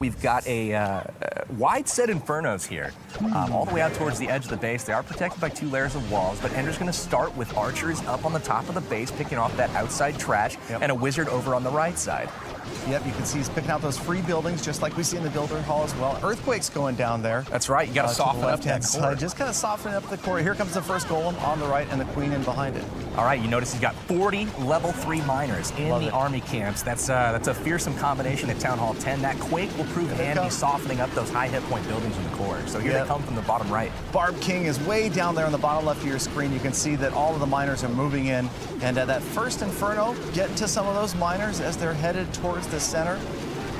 We've got a wide set Infernos here, all the way out towards the edge of the base. They are protected by 2 layers of walls, but Ender's going to start with archers up on the top of the base, picking off that outside trash, and a wizard over on the right side. Yep, you can see he's picking out those free buildings, just like we see in the Builder Hall as well. Earthquake's going down there. That's right. You got to soften up that core. Just kind of soften up the core. Here comes the first golem on the right and the queen in behind it. All right, you notice he's got 40 level 3 miners in the army camps. That's a fearsome combination at Town Hall 10. That Quake will prove handy softening up those high hit point buildings in the core. So here they come from the bottom right. Barb King is way down there on the bottom left of your screen. You can see that all of the miners are moving in. And that first Inferno, getting to some of those miners as they're headed towards the center.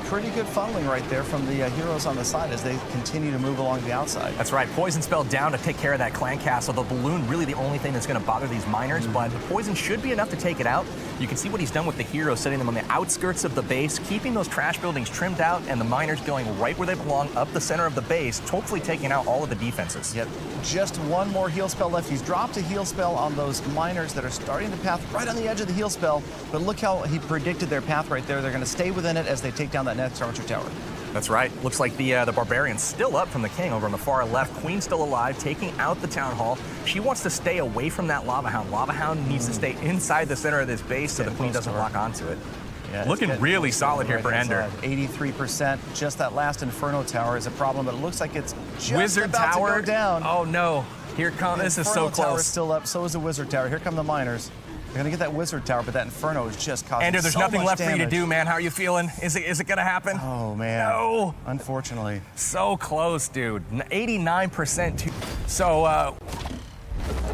Pretty good funneling right there from the heroes on the side as they continue to move along the outside. That's right. Poison spell down to take care of that clan castle. The balloon really the only thing that's going to bother these miners, but the poison should be enough to take it out. You can see what he's done with the heroes, setting them on the outskirts of the base, keeping those trash buildings trimmed out, and the miners going right where they belong, up the center of the base, hopefully taking out all of the defenses. Yep. Just one more heal spell left. He's dropped a heal spell on those miners that are starting the path right on the edge of the heal spell, but look how he predicted their path right there. They're going to stay within it as they take down that next archer tower. That's right. Looks like the Barbarian's still up from the King over on the far left. Queen's still alive, taking out the Town Hall. She wants to stay away from that Lava Hound. Lava Hound needs to stay inside the center of this base so the Queen doesn't lock onto it. Yeah, looking really solid here for Ender. 83%. Just that last Inferno tower is a problem, but it looks like it's just Wizard about tower to go down. Oh no! Here comes. This is so close. Tower is close. still up. So is the Wizard tower. Here come the miners. They're gonna get that Wizard tower, but that Inferno is just causing Ender, there's so nothing much left damage. for you to do, man. How are you feeling? Is it gonna happen? Oh man. No. Unfortunately. So close, dude. 89%. So,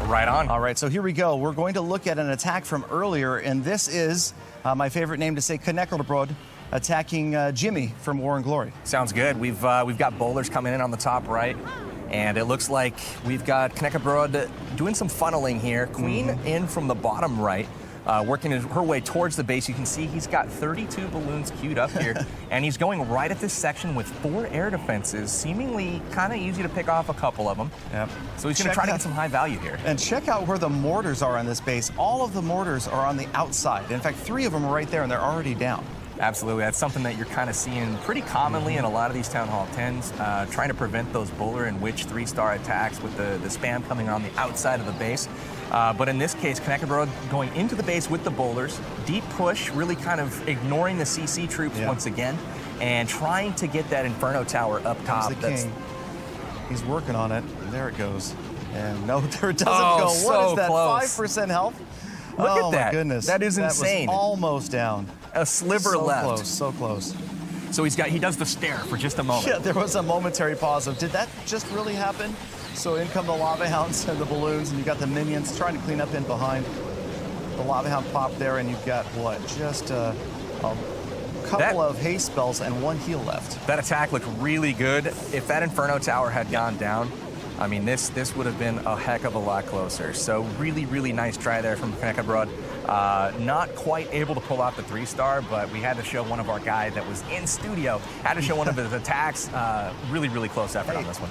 right on. All right, so here we go. We're going to look at an attack from earlier, and this is my favorite name to say, Knekkelbrod, attacking Jimmy from War and Glory. Sounds good. We've got bowlers coming in on the top right, and it looks like we've got Knekkelbrod doing some funneling here. Queen in from the bottom right, working her way towards the base. You can see he's got 32 balloons queued up here, and he's going right at this section with 4 air defenses, seemingly kind of easy to pick off a couple of them. Yep. So he's going to try to get some high value here. And check out where the mortars are on this base. All of the mortars are on the outside. In fact, 3 of them are right there, and they're already down. Absolutely. That's something that you're kind of seeing pretty commonly in a lot of these Town Hall 10s, trying to prevent those bowler and witch 3-star attacks with the spam coming on the outside of the base. But in this case, Knekkelbrod going into the base with the bowlers, deep push, really kind of ignoring the CC troops once again, and trying to get that Inferno tower up top. Here's the King. He's working on it. There it goes. And no, there it doesn't go. So what is that, close. 5% health? Look at that. My goodness. That is insane. Was almost down. A sliver left. So close. So he does the stare for just a moment. Yeah, there was a momentary pause of, did that just really happen? So in come the Lava Hounds and the balloons, and you got the minions trying to clean up in behind. The Lava Hound popped there, and you've got, what, just a couple of haste spells and 1 heal left. That attack looked really good. If that Inferno tower had gone down, I mean, this would have been a heck of a lot closer. So really, really nice try there from Knekkelbrod. Not quite able to pull out the 3-star, but we had to show one of our guys that was in studio, had to show one of his attacks. Really, really close effort on this one.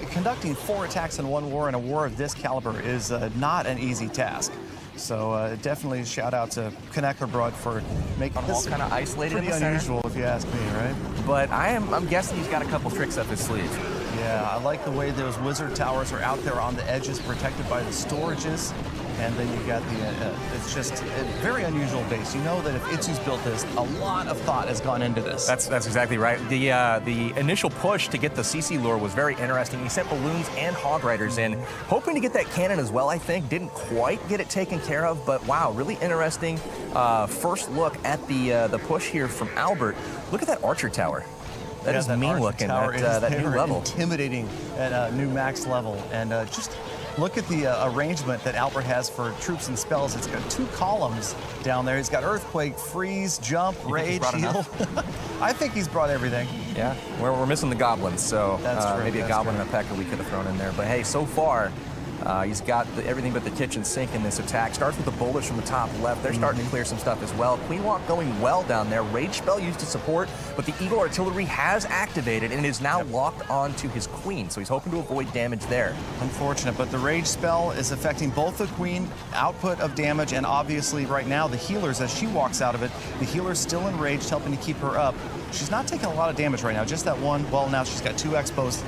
Conducting 4 attacks in one war, and a war of this caliber is not an easy task. So definitely shout out to Knekkelbrod for making this kind of isolated pretty in the unusual, if you ask me, right? But I'm guessing he's got a couple tricks up his sleeve. Yeah, I like the way those wizard towers are out there on the edges, protected by the storages. And then you got it's just a very unusual base. You know that if Itsu's built this, a lot of thought has gone into this. That's exactly right. The initial push to get the CC lure was very interesting. He sent balloons and hog riders in, hoping to get that cannon as well, I think. Didn't quite get it taken care of, but wow, really interesting first look at the push here from Albert. Look at that archer tower. That is mean looking, that new level. Intimidating at a new max level. And just look at the arrangement that Albert has for troops and spells. It's got 2 columns down there. He's got Earthquake, Freeze, Jump, Rage, Heal. I think he's brought everything. Yeah, we're missing the goblins, so maybe a goblin and a P.E.K.K.A we could have thrown in there. But hey, so far, he's got everything but the kitchen sink in this attack. Starts with the bowlers from the top left. They're starting to clear some stuff as well. Queen Walk going well down there. Rage spell used to support, but the Eagle Artillery has activated and is now locked onto his Queen, so he's hoping to avoid damage there. Unfortunate, but the Rage spell is affecting both the Queen, output of damage, and obviously right now the healers, as she walks out of it, the healer's still enraged, helping to keep her up. She's not taking a lot of damage right now, just that one. Well, now she's got 2 X-Posts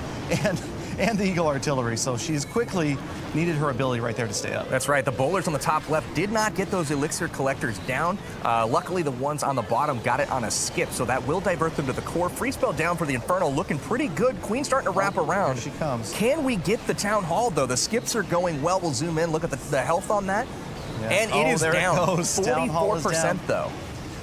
and the Eagle Artillery, so she's quickly needed her ability right there to stay up. That's right. The bowlers on the top left did not get those elixir collectors down. Luckily, the ones on the bottom got it on a skip, so that will divert them to the core. Free spell down for the Inferno, looking pretty good. Queen starting to wrap around. Here she comes. Can we get the Town Hall, though? The skips are going well. We'll zoom in, look at the health on that. Yeah. And it is there down. It goes. 44%, though.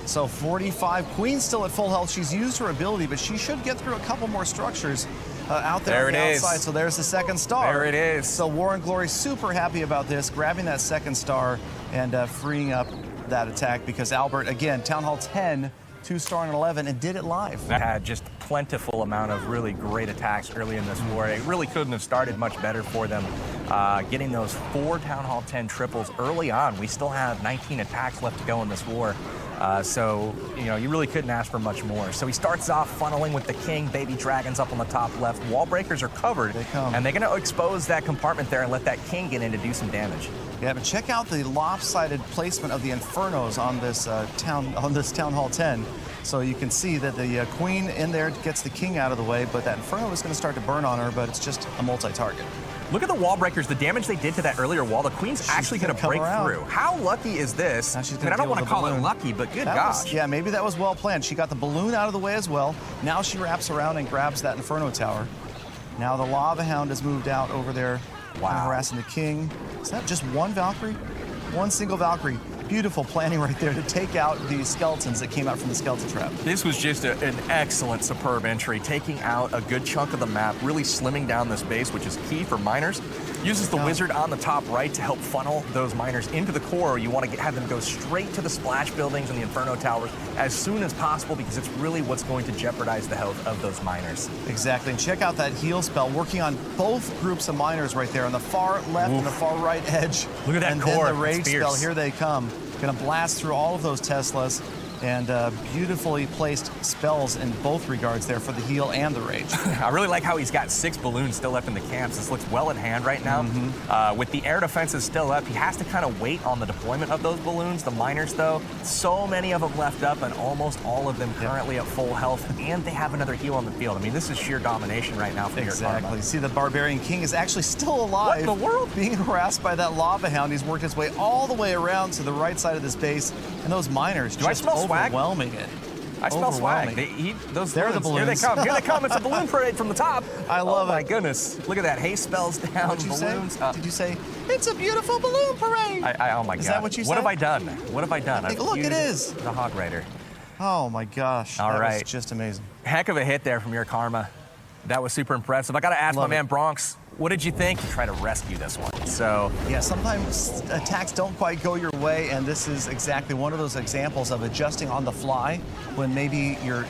So 45. Queen's still at full health. She's used her ability, but she should get through a couple more structures out there on the outside. So there's the second star. There it is. So War and Glory super happy about this, grabbing that second star and freeing up that attack because Albert, again, Town Hall 10, 2-star and 11, and did it live. Had just plentiful amount of really great attacks early in this war. It really couldn't have started much better for them. Getting those 4 Town Hall 10 triples early on. We still have 19 attacks left to go in this war. So, you really couldn't ask for much more. So he starts off funneling with the King, Baby Dragons up on the top left. Wall breakers are covered. They come. And they're going to expose that compartment there and let that King get in to do some damage. Yeah, but check out the lopsided placement of the Infernos on this Town Hall 10. So you can see that the Queen in there gets the King out of the way, but that Inferno is going to start to burn on her, but it's just a multi-target. Look at the wall breakers, the damage they did to that earlier wall. The Queen's actually going to break through. How lucky is this? I don't want to call it lucky, but good gosh. Yeah, maybe that was well planned. She got the balloon out of the way as well. Now she wraps around and grabs that Inferno Tower. Now the Lava Hound has moved out over there. Wow. Harassing the King. Is that just one Valkyrie? One single Valkyrie. Beautiful planning right there to take out the skeletons that came out from the skeleton trap. This was just an excellent, superb entry, taking out a good chunk of the map, really slimming down this base, which is key for miners. Uses the wizard on the top right to help funnel those miners into the core. You want to have them go straight to the splash buildings and the Inferno towers as soon as possible because it's really what's going to jeopardize the health of those miners. Exactly, and check out that heal spell working on both groups of miners right there on the far left and the far right edge. Look at that and core. And then the rage spell, here they come. Gonna blast through all of those Teslas and beautifully placed spells in both regards there for the heal and the rage. I really like how he's got 6 balloons still left in the camps. This looks well in hand right now. With the air defenses still up, he has to kind of wait on the deployment of those balloons. The miners, though, so many of them left up and almost all of them currently at full health, and they have another heal on the field. I mean, this is sheer domination right now for your Exactly. See, the Barbarian King is actually still alive. What in the world? Being harassed by that Lava Hound. He's worked his way all the way around to the right side of this base, and those miners just overwhelming it. I smell swag. Those They're the balloons. Here they come. Here they come. It's a balloon parade from the top. I love it. Oh, my goodness. Look at that. Haste spells down. What'd you balloons. say? Did you say, it's a beautiful balloon parade? Oh, my God. Is that what you said? What have I done? What have I done? Look, it is. The Hog Rider. Oh, my gosh. All right. That was just amazing. Heck of a hit there from your Karma. That was super impressive. I got to ask my man Bronx, what did you think? You try to rescue this one. So yeah, sometimes attacks don't quite go your way, and this is exactly one of those examples of adjusting on the fly when maybe your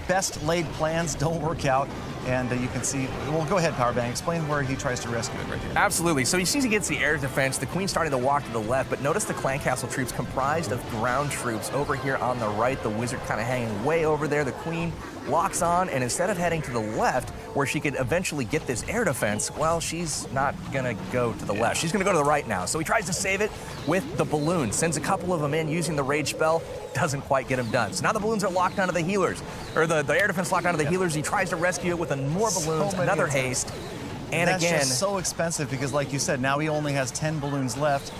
best laid plans don't work out. And you can see, well, go ahead, Powerbang. Explain where he tries to rescue it right here. Absolutely. So he sees he gets the air defense. The Queen's starting to walk to the left, but notice the Clan Castle troops comprised of ground troops over here on the right. The Wizard kind of hanging way over there. The Queen locks on, and instead of heading to the left, where she could eventually get this air defense, well, she's not gonna go to the left. She's gonna go to the right now. So he tries to save it with the balloon, sends a couple of them in using the rage spell, doesn't quite get them done. So now the balloons are locked onto the healers, or the air defense locked onto the healers. He tries to rescue it with more balloons, another haste, and that's again, just so expensive because, like you said, now he only has 10 balloons left.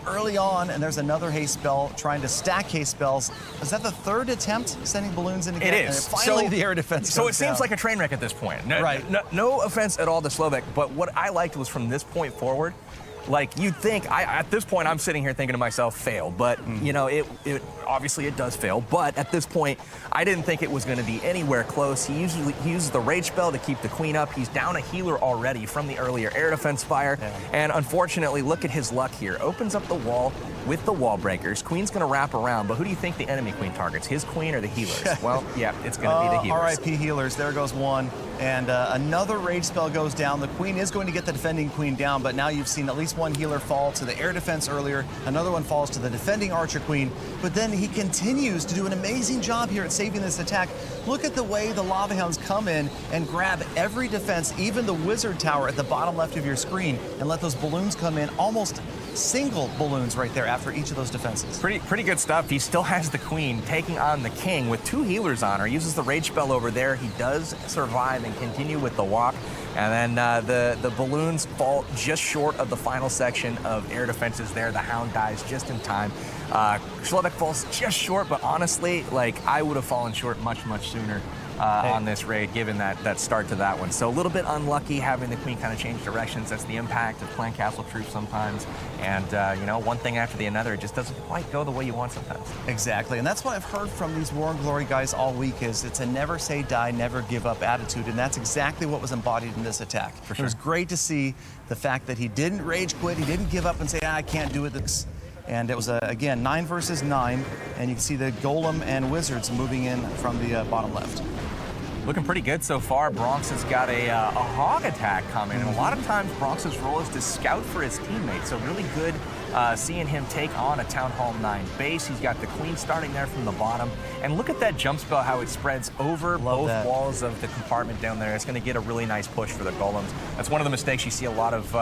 Early on, and there's another haste spell trying to stack haste spells. Is that the third attempt sending balloons in again? It is. And finally, the air defense. So comes it seems down. like a train wreck at this point. Right. No offense at all to Slovak, but what I liked was from this point forward. Like, you'd think, at this point, I'm sitting here thinking to myself, fail. But, you know, it obviously it does fail. But at this point, I didn't think it was going to be anywhere close. He uses the rage spell to keep the Queen up. He's down a healer already from the earlier air defense fire. Yeah. And unfortunately, look at his luck here. Opens up the wall with the wall breakers. Queen's going to wrap around. But who do you think the enemy Queen targets? His Queen or the healers? Well, yeah, it's going to be the healers. R.I.P. healers. There goes one. And another rage spell goes down. The queen is going to get the defending queen down, but now you've seen at least one healer fall to the air defense earlier. Another one falls to the defending archer queen. But then he continues to do an amazing job here at saving this attack. Look at the way the lava hounds come in and grab every defense, even the wizard tower at the bottom left of your screen, and let those balloons come in, almost single balloons right there after each of those defenses. Pretty good stuff. He still has the queen taking on the king with 2 healers on her. Uses the rage spell over there. He does survive and continue with the walk. And then the balloons fall just short of the final section of air defenses there. The hound dies just in time. Schlebeck falls just short, but honestly, like, I would have fallen short much sooner on this raid, given that start to that one. So a little bit unlucky having the queen kind of change directions. That's the impact of playing castle troops sometimes. And, you know, one thing after the another, it just doesn't quite go the way you want sometimes. Exactly. And that's what I've heard from these War and Glory guys all week is it's a never say die, never give up attitude. And that's exactly what was embodied in this attack. For sure. It was great to see the fact that he didn't rage quit. He didn't give up and say, I can't do it. And it was, again, 9 versus 9. And you can see the golem and wizards moving in from the bottom left. Looking pretty good so far. Bronx has got a hog attack coming, and a lot of times Bronx's role is to scout for his teammates, so really good seeing him take on a Town Hall 9 base. He's got the queen starting there from the bottom, and look at that jump spell, how it spreads over both walls of the compartment down there. It's going to get a really nice push for the golems. That's one of the mistakes you see a lot of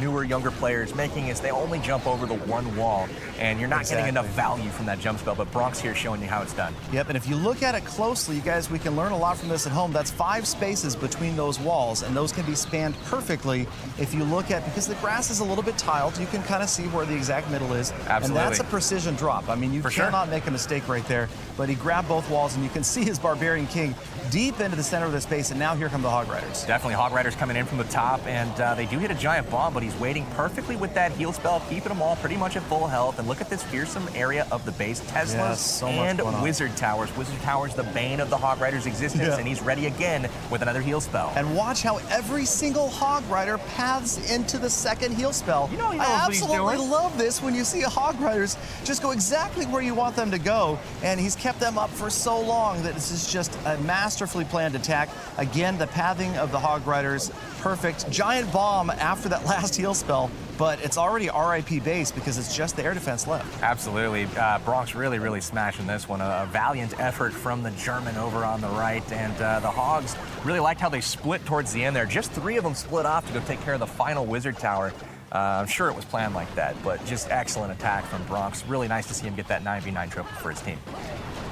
newer, younger players making is they only jump over the one wall, and you're not getting enough value from that jump spell, but Bronx here showing you how it's done. Yep, and if you look at it closely, you guys, we can learn a lot from this at home. That's 5 spaces between those walls, and those can be spanned perfectly if you look at, because the grass is a little bit tiled, you can kind of see where the exact middle is. Absolutely. And that's a precision drop. I mean, you cannot make a mistake right there, but he grabbed both walls, and you can see his Barbarian King deep into the center of the space, and now here come the Hog Riders. Definitely, Hog Riders coming in from the top, and they do hit a giant bomb, but he's waiting perfectly with that heal spell, keeping them all pretty much at full health. And look at this fearsome area of the base. Teslas and Wizard Towers. Wizard Towers, the bane of the Hog Riders' existence, and he's ready again with another heal spell. And watch how every single Hog Rider paths into the second heal spell. You know he knows I what he's doing. absolutely love this when you see a Hog Riders just go exactly where you want them to go, and he's kept them up for so long that this is just a masterfully planned attack. Again, the pathing of the Hog Riders, perfect. Giant bomb after that last heal spell, but it's already RIP base because it's just the air defense left. Absolutely. Bronx really smashing this one. A valiant effort from the German over on the right, and the Hogs really liked how they split towards the end there. Just 3 of them split off to go take care of the final Wizard Tower. I'm sure it was planned like that, but just excellent attack from Bronx. Really nice to see him get that 9v9 triple for his team.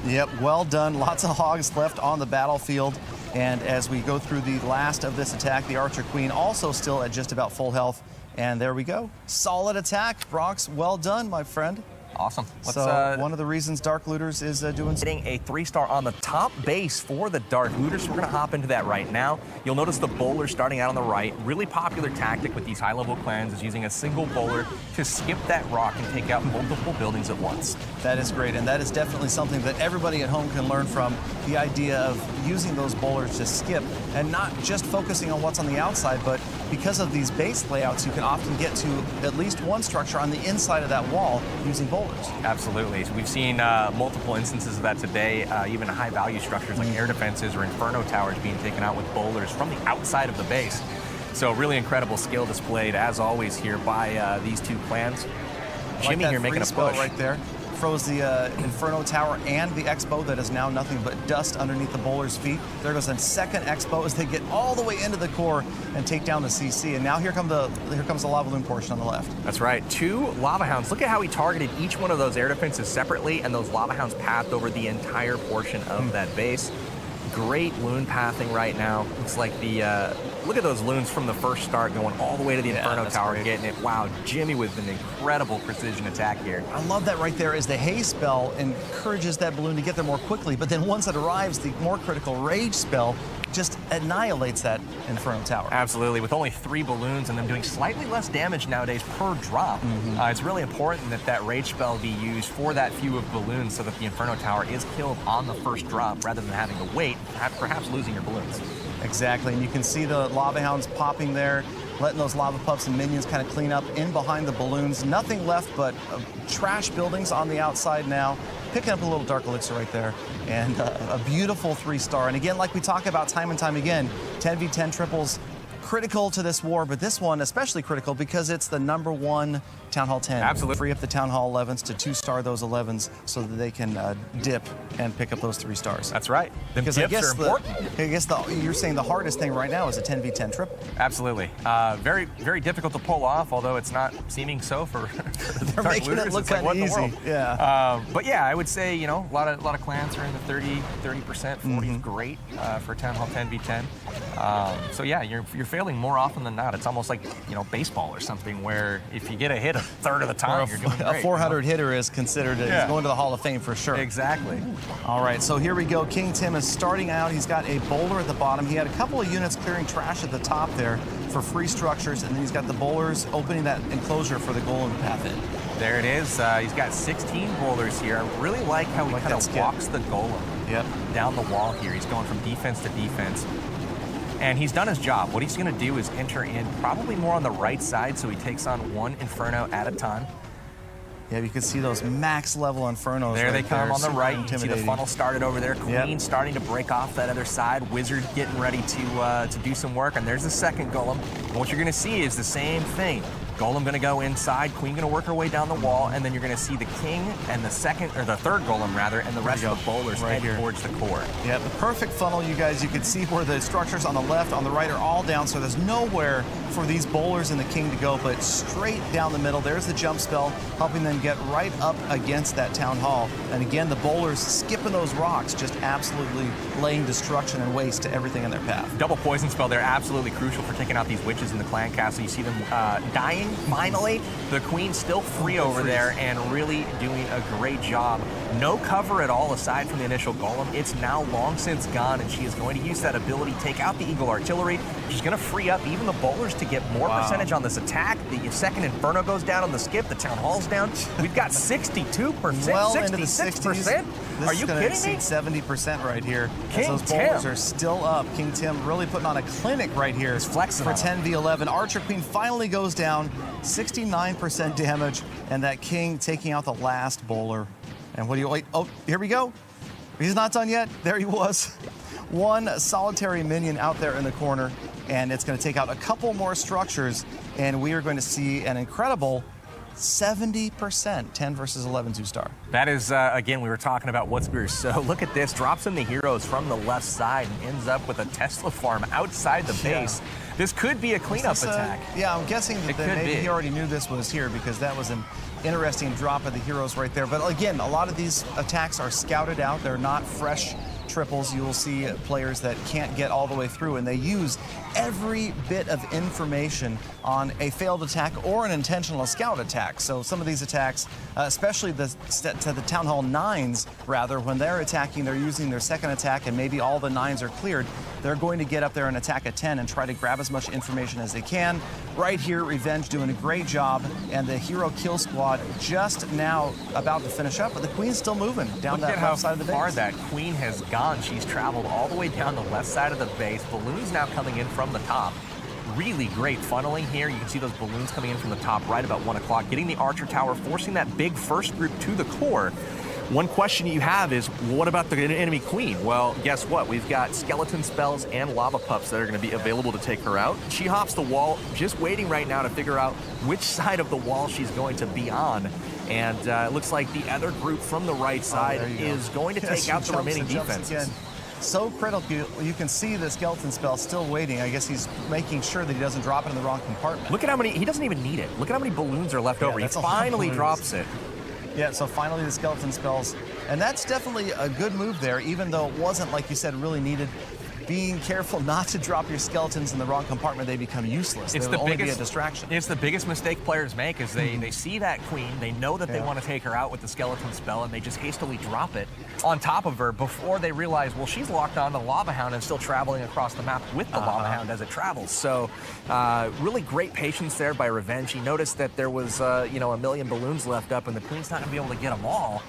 Yep, well done. Lots of Hogs left on the battlefield. And as we go through the last of this attack, the Archer Queen also still at just about full health. And there we go. Solid attack. Bronx, well done, my friend. Awesome. So one of the reasons Dark Looters is doing... Getting a 3-star on the top base for the Dark Looters. So we're going to hop into that right now. You'll notice the bowler starting out on the right. Really popular tactic with these high-level clans is using a single bowler to skip that rock and take out multiple buildings at once. That is great, and that is definitely something that everybody at home can learn from. The idea of using those bowlers to skip and not just focusing on what's on the outside, but because of these base layouts, you can often get to at least one structure on the inside of that wall using bowlers. Absolutely. So we've seen multiple instances of that today, even high-value structures like air defenses or inferno towers being taken out with bowlers from the outside of the base. So really incredible skill displayed, as always, here by these two clans. Jimmy like here making a push. Right there. Froze the Inferno Tower and the Expo that is now nothing but dust underneath the bowler's feet. There goes a second Expo as they get all the way into the core and take down the CC. And now here comes the lava balloon portion on the left. That's right. 2 lava hounds. Look at how he targeted each one of those air defenses separately, and those lava hounds pathed over the entire portion of that base. Great loon pathing right now. Looks like the look at those loons from the first start going all the way to the Inferno Tower, getting it. Wow, Jimmy with an incredible precision attack here. I love that right there as the haze spell encourages that balloon to get there more quickly, but then once it arrives, the more critical rage spell just annihilates that Inferno Tower. Absolutely, with only 3 balloons and them doing slightly less damage nowadays per drop. It's really important that that rage spell be used for that few of balloons so that the Inferno Tower is killed on the first drop rather than having to wait, perhaps losing your balloons. Exactly, and you can see the lava hounds popping there. letting those lava pups and minions kind of clean up in behind the balloons. Nothing left but trash buildings on the outside now. Picking up a little Dark Elixir right there, and a beautiful 3-star. And again, like we talk about time and time again, 10v10 triples critical to this war, but this one especially critical because it's the #1 Town Hall 10. Absolutely. Free up the Town Hall 11s to 2-star those 11s so that they can dip and pick up those 3 stars. That's right. The Because dips are important. I guess you're saying the hardest thing right now is a 10v10 triple. Absolutely. Very, very difficult to pull off, although it's not seeming so for They're making it look kind of easy. Yeah. But yeah, I would say, a lot of clans are in the 30%, 40 is great for Town Hall 10v10. So yeah, you're failing more often than not. It's almost like, baseball or something where if you get a hit a third of the time, you're doing great. A 400 hitter is considered he's going to the Hall of Fame for sure. Exactly. All right, so here we go. King Tim is starting out. He's got a bowler at the bottom. He had a couple of units clearing trash at the top there for free structures, and then he's got the bowlers opening that enclosure for the golem path in. There it is. He's got 16 bowlers here. I really like how he kind of walks the golem down the wall here. He's going from defense to defense. And he's done his job. What he's going to do is enter in probably more on the right side, so he takes on 1 Inferno at a time. Yeah, you can see those max level Infernos. There they come on the right. You can see the funnel started over there. Queen starting to break off that other side. Wizard getting ready to do some work. And there's the second golem. And what you're going to see is the same thing. Golem going to go inside, Queen going to work her way down the wall, and then you're going to see the King and the third golem rather, and the rest of the bowlers head towards the core. Yeah, the perfect funnel, you guys. You can see where the structures on the left, on the right are all down, so there's nowhere for these bowlers and the King to go, but straight down the middle. There's the jump spell, helping them get right up against that Town Hall. And again, the bowlers skipping those rocks, just absolutely laying destruction and waste to everything in their path. Double poison spell there, absolutely crucial for taking out these witches in the clan castle. You see them dying. Finally, the Queen's still free over there and really doing a great job. No cover at all aside from the initial golem. It's now long since gone, and she is going to use that ability, take out the Eagle Artillery. She's going to free up even the bowlers to get more percentage on this attack. The second Inferno goes down on the skip. The Town Hall's down. We've got 62%, well 66%. into the 60s. Are you kidding me? 70% right here. King those bowlers are still up. King Tim really putting on a clinic right here. He's flexing for 10v11. Archer Queen finally goes down. 69% damage, and that King taking out the last bowler. And what do you wait? Oh, here we go. He's not done yet. There he was. 1 solitary minion out there in the corner, and it's going to take out a couple more structures, and we are going to see an incredible 70%, 10 versus 11 2-star. That is, again, we were talking about what's beer. So look at this, drops in the heroes from the left side and ends up with a Tesla farm outside the base. This could be a cleanup attack. Yeah, I'm guessing that maybe he already knew this was here because that was an interesting drop of the heroes right there. But again, a lot of these attacks are scouted out. They're not fresh triples. You will see players that can't get all the way through, and they use every bit of information on a failed attack or an intentional scout attack. So some of these attacks, especially the Town Hall 9s, rather, when they're attacking, they're using their second attack and maybe all the 9s are cleared. They're going to get up there and attack a 10 and try to grab as much information as they can. Right here, Revenge doing a great job, and the hero kill squad just now about to finish up, but the Queen's still moving down that left side of the base. Look at how far that Queen has gone. She's traveled all the way down the left side of the base. Balloons now coming in from the top. Really great funneling here. You can see those balloons coming in from the top right about 1 o'clock, getting the Archer Tower, forcing that big first group to the core. One question you have is, what about the enemy Queen? Well, guess what? We've got skeleton spells and lava pups that are going to be available to take her out. She hops the wall, just waiting right now to figure out which side of the wall she's going to be on. And it looks like the other group from the right side is going to take out the remaining defenses. So critical. You can see the skeleton spell still waiting. I guess he's making sure that he doesn't drop it in the wrong compartment. Look at how many, he doesn't even need it. Look at how many balloons are left over. He finally drops it. Yeah, so finally the skeleton spells. And that's definitely a good move there, even though it wasn't, like you said, really needed. Being careful not to drop your skeletons in the wrong compartment, they become useless. They will only be a distraction. It's the biggest mistake players make is they see that Queen, they know that they want to take her out with the skeleton spell, and they just hastily drop it on top of her before they realize, well, she's locked on the Lava Hound and still traveling across the map with the Lava Hound as it travels. So really great patience there by Revenge. He noticed that there was, a million balloons left up, and the Queen's not going to be able to get them all.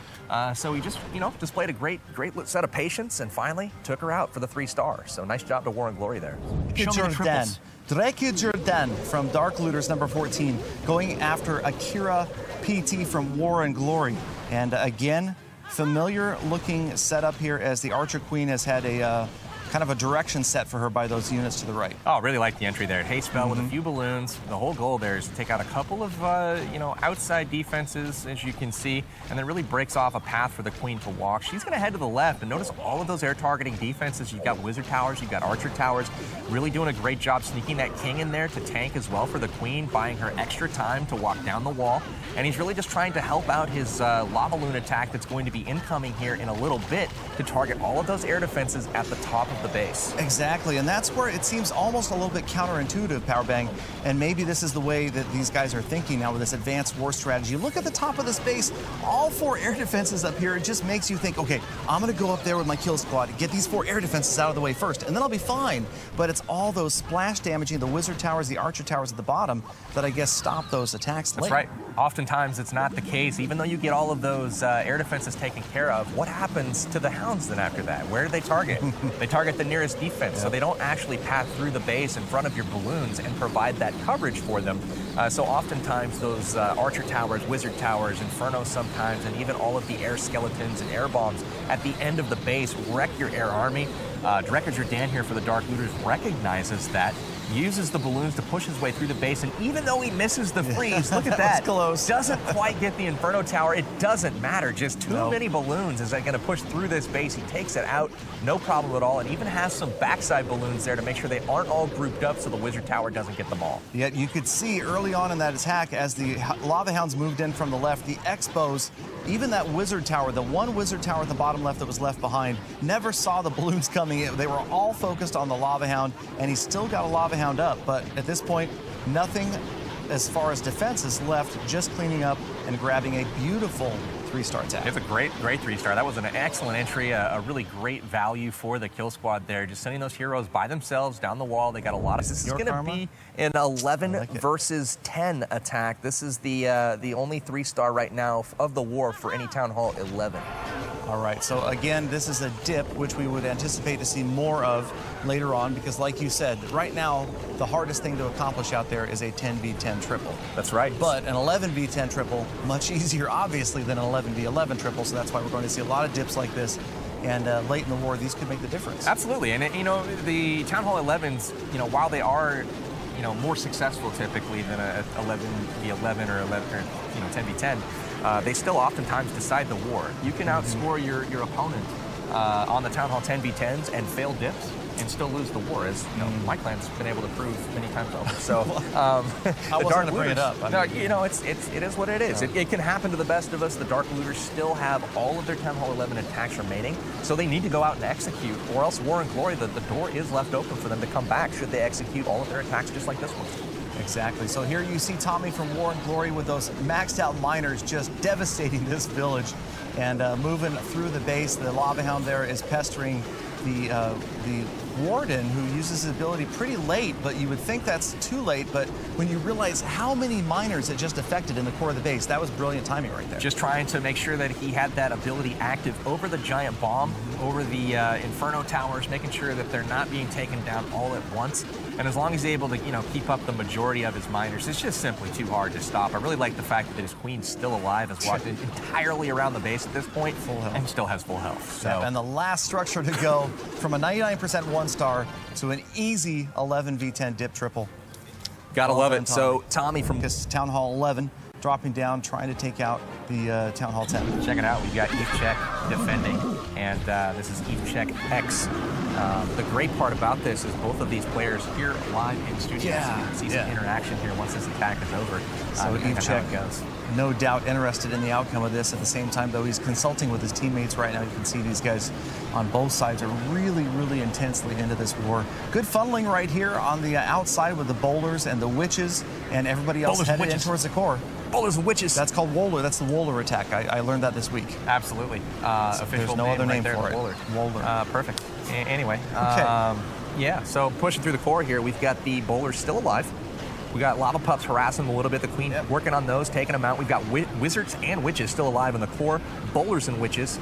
So he just, displayed a great set of patience and finally took her out for the 3-star. So nice job to War and Glory there. Dreke Jordan from Dark Looters number 14 going after Akira PT from War and Glory. And again, familiar looking setup here as the Archer Queen has had a kind of a direction set for her by those units to the right. Oh, really like the entry there. Haste spell with a few balloons. The whole goal there is to take out a couple of, outside defenses, as you can see, and then really breaks off a path for the Queen to walk. She's going to head to the left, and notice all of those air targeting defenses. You've got Wizard Towers, you've got Archer Towers, really doing a great job sneaking that King in there to tank as well for the Queen, buying her extra time to walk down the wall. And he's really just trying to help out his Lava Loon attack that's going to be incoming here in a little bit to target all of those air defenses at the top of the base. Exactly, and that's where it seems almost a little bit counterintuitive, Powerbang, and maybe this is the way that these guys are thinking now with this advanced war strategy. Look at the top of this base, all 4 air defenses up here. It just makes you think, okay, I'm gonna go up there with my kill squad, get these 4 air defenses out of the way first, and then I'll be fine. But it's all those splash damaging, the Wizard Towers, the Archer Towers at the bottom that I guess stop those attacks late. That's right. Oftentimes it's not the case. Even though you get all of those air defenses taken care of, what happens to the Hounds then after that? Where do they target? They target the nearest defense, so they don't actually pass through the base in front of your balloons and provide that coverage for them. So oftentimes those Archer Towers, Wizard Towers, Inferno sometimes, and even all of the air skeletons and air bombs at the end of the base wreck your air army. Dreke Jordan here for the Dark Looters recognizes that, uses the balloons to push his way through the base, and even though he misses the freeze, look at that, doesn't quite get the Inferno Tower. It doesn't matter, just too many balloons. Is that going to push through this base? He takes it out, no problem at all, and even has some backside balloons there to make sure they aren't all grouped up so the Wizard Tower doesn't get them all. Yet you could see early on in that attack as the Lava Hounds moved in from the left, the Expos, even that Wizard Tower, the one Wizard Tower at the bottom left that was left behind, never saw the balloons coming in. They were all focused on the Lava Hound, and he still got a Lava Hound up, but at this point, nothing as far as defense is left, just cleaning up and grabbing a beautiful 3-star attack. It's a great 3-star. That was an excellent entry, a really great value for the kill squad there. Just sending those heroes by themselves down the wall. They got a lot of... This is going to be an 11 versus 10 attack. This is the only 3-star right now of the war for any Town Hall 11. All right, so again, this is a dip, which we would anticipate to see more of later on, because like you said, right now, the hardest thing to accomplish out there is a 10v10 triple. That's right. But an 11v10 triple, much easier, obviously, than an 11v11 triple, so that's why we're going to see a lot of dips like this. And late in the war, these could make the difference. Absolutely, and the Town Hall 11s, while they are, more successful typically than a 11v11 or 10v10, they still oftentimes decide the war. You can outscore your opponent on the Town Hall 10v10s and fail dips and still lose the war, as my clan's been able to prove many times over. So I wasn't going to bring it up. It is what it is. It can happen to the best of us. The Dark Looters still have all of their Town Hall 11 attacks remaining, so they need to go out and execute, or else War and Glory, the door is left open for them to come back should they execute all of their attacks just like this one. Exactly. So here you see Tommy from War and Glory with those maxed out miners just devastating this village and moving through the base. The Lava Hound there is pestering the Warden, who uses his ability pretty late, but you would think that's too late. But when you realize how many miners it just affected in the core of the base, that was brilliant timing right there. Just trying to make sure that he had that ability active over the giant bomb, over the Inferno Towers, making sure that they're not being taken down all at once. And as long as he's able to, keep up the majority of his miners, it's just simply too hard to stop. I really like the fact that his Queen's still alive, has walked entirely around the base at this point, full health, and still has full health. So. And the last structure to go from a 99% 1-star to an easy 11v10 dip triple. Gotta love it. So Tommy from Town Hall 11 dropping down, trying to take out the Town Hall 10. Check it out. We've got Evchek defending, and this is Evchek X. The great part about this is both of these players here live in studio. So you can see some interaction here once this attack is over. So Evchek goes. No doubt interested in the outcome of this. At the same time, though, he's consulting with his teammates right now. You can see these guys on both sides are really, really intensely into this war. Good funneling right here on the outside with the boulders and the witches and everybody else headed in towards the core. Boulders and witches. That's called Woler. That's the Woler attack. I learned that this week. Absolutely. Official There's no other name for it. Woler. Perfect. Anyway. Yeah, so pushing through the core here, we've got the bowlers still alive. We got lava pups harassing them a little bit. The queen working on those, taking them out. We've got wizards and witches still alive in the core. Bowlers and witches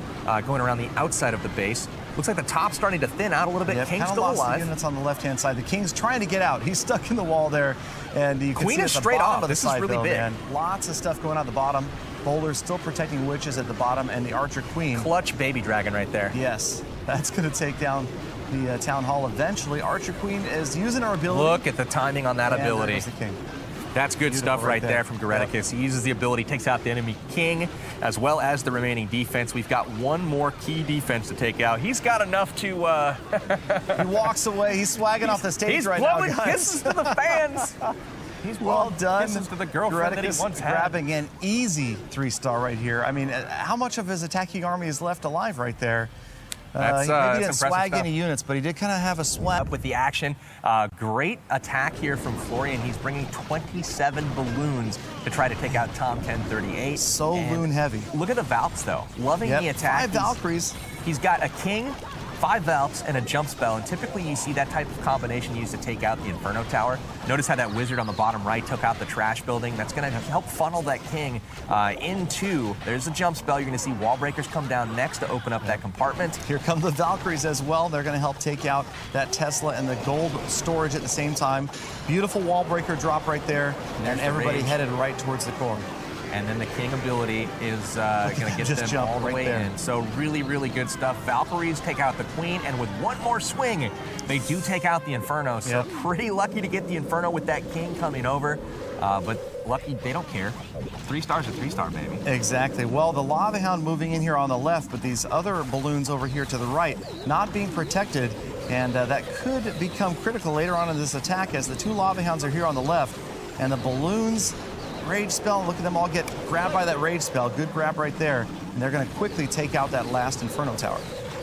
going around the outside of the base. Looks like the top's starting to thin out a little bit. Yep, King's kinda still lost alive. The units on the left-hand side. The King's trying to get out. He's stuck in the wall there, and you can Queen see is at the straight bottom off. of the This is side, really though, big. man. Lots of stuff going on at the bottom. Bowlers still protecting witches at the bottom, and the archer queen. Clutch baby dragon right there. Yes, that's going to take down the town hall eventually. Archer queen is using her ability. Look at the timing on that And there ability. goes the king. That's good Beautiful stuff right there from Goreticus. Yep. He uses the ability, takes out the enemy king, as well as the remaining defense. We've got one more key defense to take out. He's got enough to... He walks away. He's swagging off the stage right now, He's blowing kisses to the fans. He's Well blowing done. kisses to the girlfriend that he Goreticus once had. grabbing an easy 3-star right here. I mean, how much of his attacking army is left alive right there? That's, Maybe he didn't impressive swag stuff. any units, but he did kind of have a swag. Up with the action. Great attack here from Florian. He's bringing 27 balloons to try to take out Tom 1038. So And loon heavy. Look at the Valks, though. Loving Yep, the attack. 5 Valkyries. He's got a king, 5 Valks, and a jump spell. And typically you see that type of combination used to take out the Inferno Tower. Notice how that wizard on the bottom right took out the trash building. That's going to help funnel that king into... There's a jump spell. You're going to see wall breakers come down next to open up that compartment. Here come the Valkyries as well. They're going to help take out that Tesla and the gold storage at the same time. Beautiful wall breaker drop right there. And the everybody rage. headed right towards the core. And then the king ability is going to get Just them jump all the right way there. in. So really, really good stuff. Valkyries take out the queen, and with one more swing, they do take out the Inferno. So Yep. pretty lucky to get the Inferno with that king coming over. But lucky, they don't care. 3 stars are 3-star, baby. Exactly. Well, the Lava Hound moving in here on the left, but these other balloons over here to the right not being protected, and that could become critical later on in this attack as the 2 Lava Hounds are here on the left, and the balloons, rage spell, look at them all get grabbed by that rage spell. Good grab right there, and they're going to quickly take out that last Inferno Tower.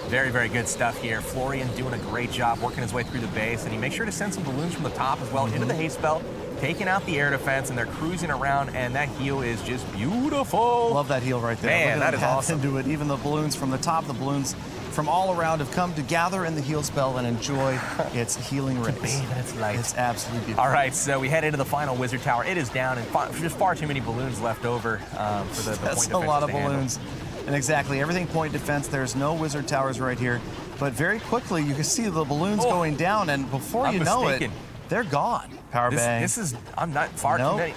Very, very good stuff here. Florian doing a great job working his way through the base, and he makes sure to send some balloons from the top as well into the haste spell, taking out the air defense, and they're cruising around, and that heal is just beautiful. Love that heal right there. Man, Look at that them is tap awesome. into it. Even the balloons from the top, the balloons from all around have come to gather in the heal spell and enjoy its healing rays. bathe in its light. It's absolutely beautiful. All right, so we head into the final wizard tower. It is down, and just far too many balloons left over for the That's point a lot defenses of to handle. balloons. And exactly, everything point defense. There's no wizard towers right here. But very quickly, you can see the balloons going down, and before I'm you know mistaken. it, they're gone. Power bang. This is, I'm not far Nope. too many.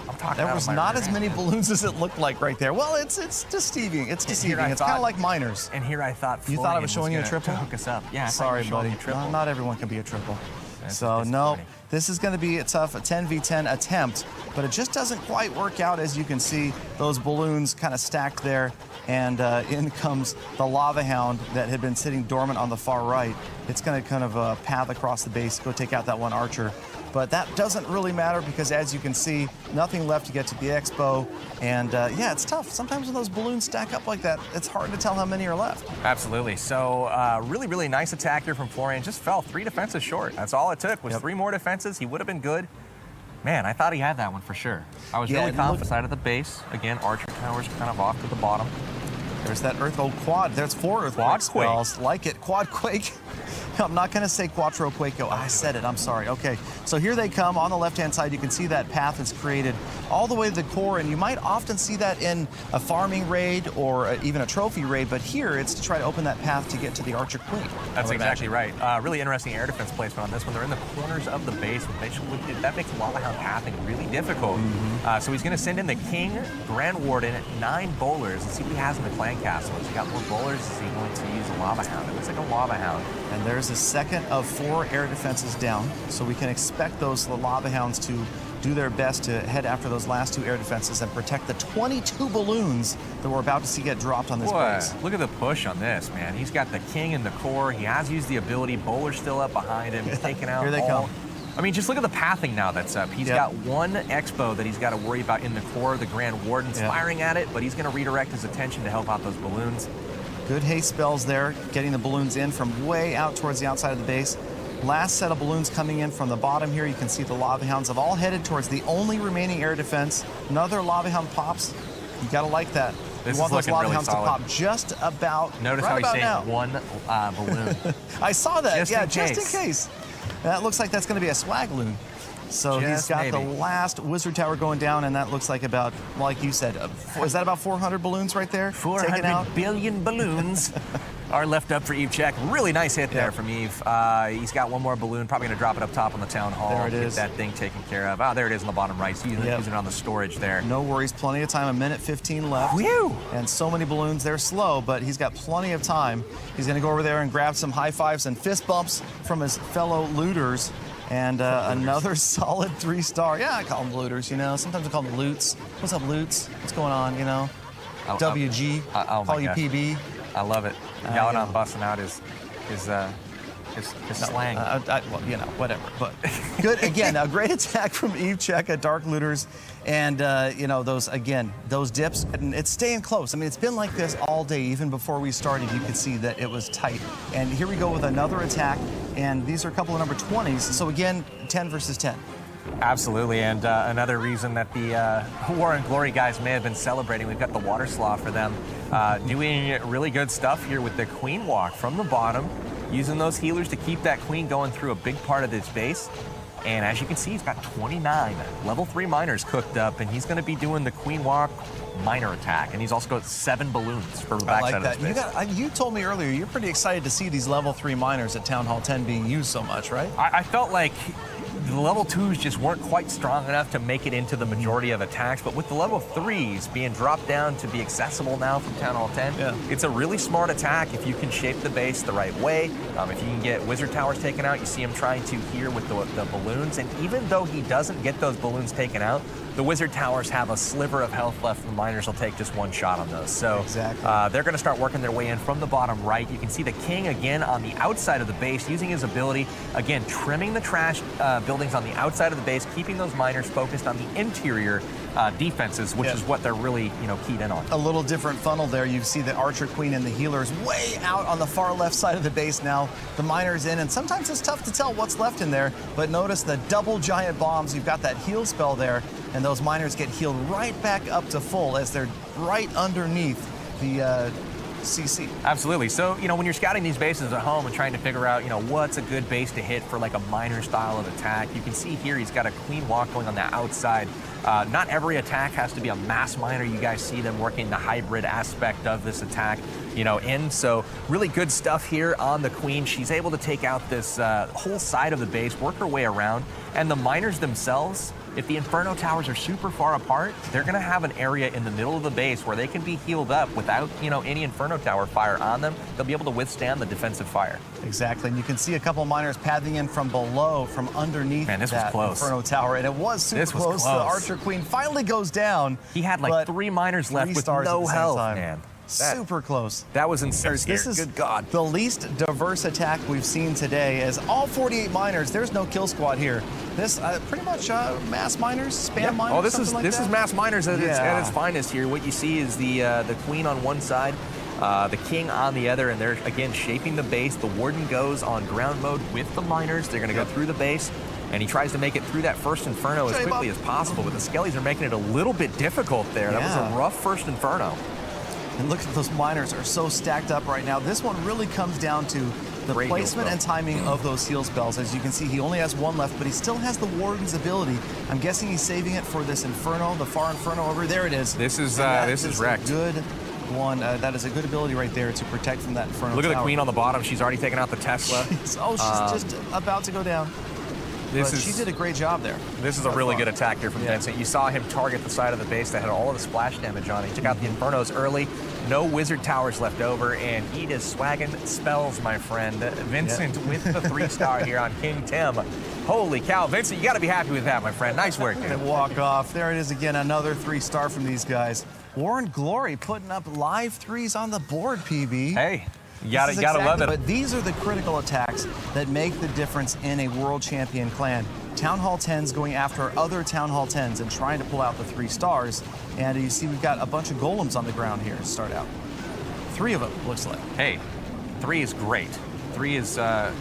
I'm talking There out was of my not rear as many end. balloons as it looked like right there. Well, it's deceiving. It's deceiving. I It's kind thought- of like miners. And here I thought You thought I Florian was showing you a gonna triple? hook us up. Yeah, I thought you Sorry, were showing buddy. me a triple. No, not everyone can be a triple. That's So, no, disappointing. this is going to be a tough 10v10 attempt, but it just doesn't quite work out. As you can see, those balloons kind of stacked there, and in comes the Lava Hound that had been sitting dormant on the far right. It's going to kind of path across the base, go take out that one archer. But that doesn't really matter because, as you can see, nothing left to get to the expo. And yeah, it's tough. Sometimes when those balloons stack up like that, it's hard to tell how many are left. Absolutely. So really, really nice attack here from Florian. Just fell 3 defenses short. That's all it took was 3 more defenses. He would have been good. Man, I thought he had that one for sure. I was Yeah, really and confident. Side of the base. Again, Archer Tower's kind of off to the bottom. There's that Earthquake quad. There's 4 Earthquake Quad quake. spells. Like it. Quad quake. I'm not going to say Quattro Quaco. I said it. I'm sorry. Okay. So here they come. On the left-hand side, you can see that path is created all the way to the core, and you might often see that in a farming raid or even a trophy raid, but here it's to try to open that path to get to the Archer Queen. That's exactly right. Really interesting air defense placement on this one. They're in the corners of the base, that makes Lava Hound pathing really difficult. So he's going to send in the King, Grand Warden, 9 bowlers. Let's see what he has in the clan castle. Has he got more bowlers? Is he going to use a Lava Hound? It looks like a Lava Hound. And there's a second of 4 air defenses down, so we can expect those Lava Hounds to do their best to head after those last 2 air defenses and protect the 22 balloons that we're about to see get dropped on this base. Look at the push on this, man. He's got the King in the core. He has used the ability. Bowler's still up behind him. He's taking out Here they all... come. I mean, just look at the pathing now that's up. He's got 1 Expo that he's got to worry about in the core. The Grand Warden's firing at it, but he's going to redirect his attention to help out those balloons. Good haste spells there, getting the balloons in from way out towards the outside of the base. Last set of balloons coming in from the bottom here. You can see the Lava Hounds have all headed towards the only remaining air defense. Another Lava Hound pops. You gotta like that. This you want is those looking Lava really Hounds solid. to pop just about Notice right how he's about saying now. 1 balloon. I saw that. Just yeah, in just in case. case. That looks like that's going to be a swag loon. So he's got the last wizard tower going down, and that looks like about, like you said, is that about 400 balloons right there? 400 billion balloons are left up for Eve Check. Really nice hit there from Eve. He's got one more balloon, probably going to drop it up top on the town hall. There it is. Get that thing taken care of. Oh, there it is on the bottom right. So using it on the storage there. No worries, plenty of time, 1:15 left. Whew. And so many balloons, they're slow, but he's got plenty of time. He's going to go over there and grab some high fives and fist bumps from his fellow looters. And another solid 3-star. Yeah, I call them looters, you know. Sometimes I call them loots. What's up, loots? What's going on, you know? WG, call you PB. I love it. Yelling on busting out is slang. Well, you know, whatever. But good, again, a great attack from Eve Check at Dark Looters. And, you know, those dips, and it's staying close. I mean, it's been like this all day. Even before we started, you could see that it was tight. And here we go with another attack. And these are a couple of number 20s. So, again, 10 versus 10. Absolutely, and another reason that the War and Glory guys may have been celebrating, we've got the water sloth for them, doing really good stuff here with the queen walk from the bottom, using those healers to keep that queen going through a big part of this base. And as you can see, he's got 29 level 3 miners cooked up, and he's going to be doing the queen walk miner attack, and he's also got 7 balloons for the backside of this base. You told me earlier you're pretty excited to see these level 3 miners at Town Hall 10 being used so much, right? I felt like the level 2s just weren't quite strong enough to make it into the majority of attacks, but with the level 3s being dropped down to be accessible now from Town Hall 10, it's a really smart attack if you can shape the base the right way. If you can get wizard towers taken out, you see him trying to here with the balloons, and even though he doesn't get those balloons taken out, the wizard towers have a sliver of health left. The miners will take just one shot on those. So they're going to start working their way in from the bottom right. You can see the king again on the outside of the base, using his ability, again, trimming the trash buildings on the outside of the base, keeping those miners focused on the interior defenses, which is what they're really, keyed in on. A little different funnel there. You see the archer queen and the healers way out on the far left side of the base now. The miners in, and sometimes it's tough to tell what's left in there, but notice the double giant bombs. You've got that heal spell there, and those miners get healed right back up to full as they're right underneath the CC. Absolutely. So, when you're scouting these bases at home and trying to figure out, what's a good base to hit for like a miner style of attack, you can see here he's got a queen walk going on the outside. Not every attack has to be a mass miner. You guys see them working the hybrid aspect of this attack, so really good stuff here on the queen. She's able to take out this whole side of the base, work her way around, and the miners themselves, if the Inferno towers are super far apart, they're going to have an area in the middle of the base where they can be healed up without, any Inferno tower fire on them. They'll be able to withstand the defensive fire. Exactly, and you can see a couple of miners pathing in from below, from underneath that Inferno tower, and it was super close. The Archer Queen finally goes down. He had like 3 miners left with no health, man. Super close. That was insane. This is good God. The least diverse attack we've seen today, as all 48 miners. There's no kill squad here. This pretty much mass miners, spam miners. Oh, this is mass miners at its finest here. What you see is the queen on one side, the king on the other, and they're again shaping the base. The warden goes on ground mode with the miners. They're going to go through the base, and he tries to make it through that first Inferno as quickly as possible. But the Skellies are making it a little bit difficult there. That was a rough first Inferno. And look at those miners are so stacked up right now. This one really comes down to the placement and timing of those heal spells. As you can see, he only has 1 left, but he still has the Warden's ability. I'm guessing he's saving it for this Inferno, the far Inferno over there. It is. This is wrecked. Good one. That is a good ability right there to protect from that Inferno. Look at tower. the queen on the bottom. She's already taken out the Tesla. She's just about to go down. She did a great job there. This is a really good attack here from Vincent. You saw him target the side of the base that had all of the splash damage on it. He took out the Infernos early. No wizard towers left over, and he is swagging spells, my friend. Vincent with the 3-star here on King Tim. Holy cow, Vincent, you got to be happy with that, my friend. Nice work, dude. And walk off. There it is again, another 3-star from these guys. War and Glory putting up live 3s on the board, PB. Hey. You gotta love it. But these are the critical attacks that make the difference in a world champion clan. Town Hall 10s going after other Town Hall 10s and trying to pull out the 3 stars. And you see we've got a bunch of golems on the ground here to start out. 3 of them, looks like. Hey, 3 is great. 3 is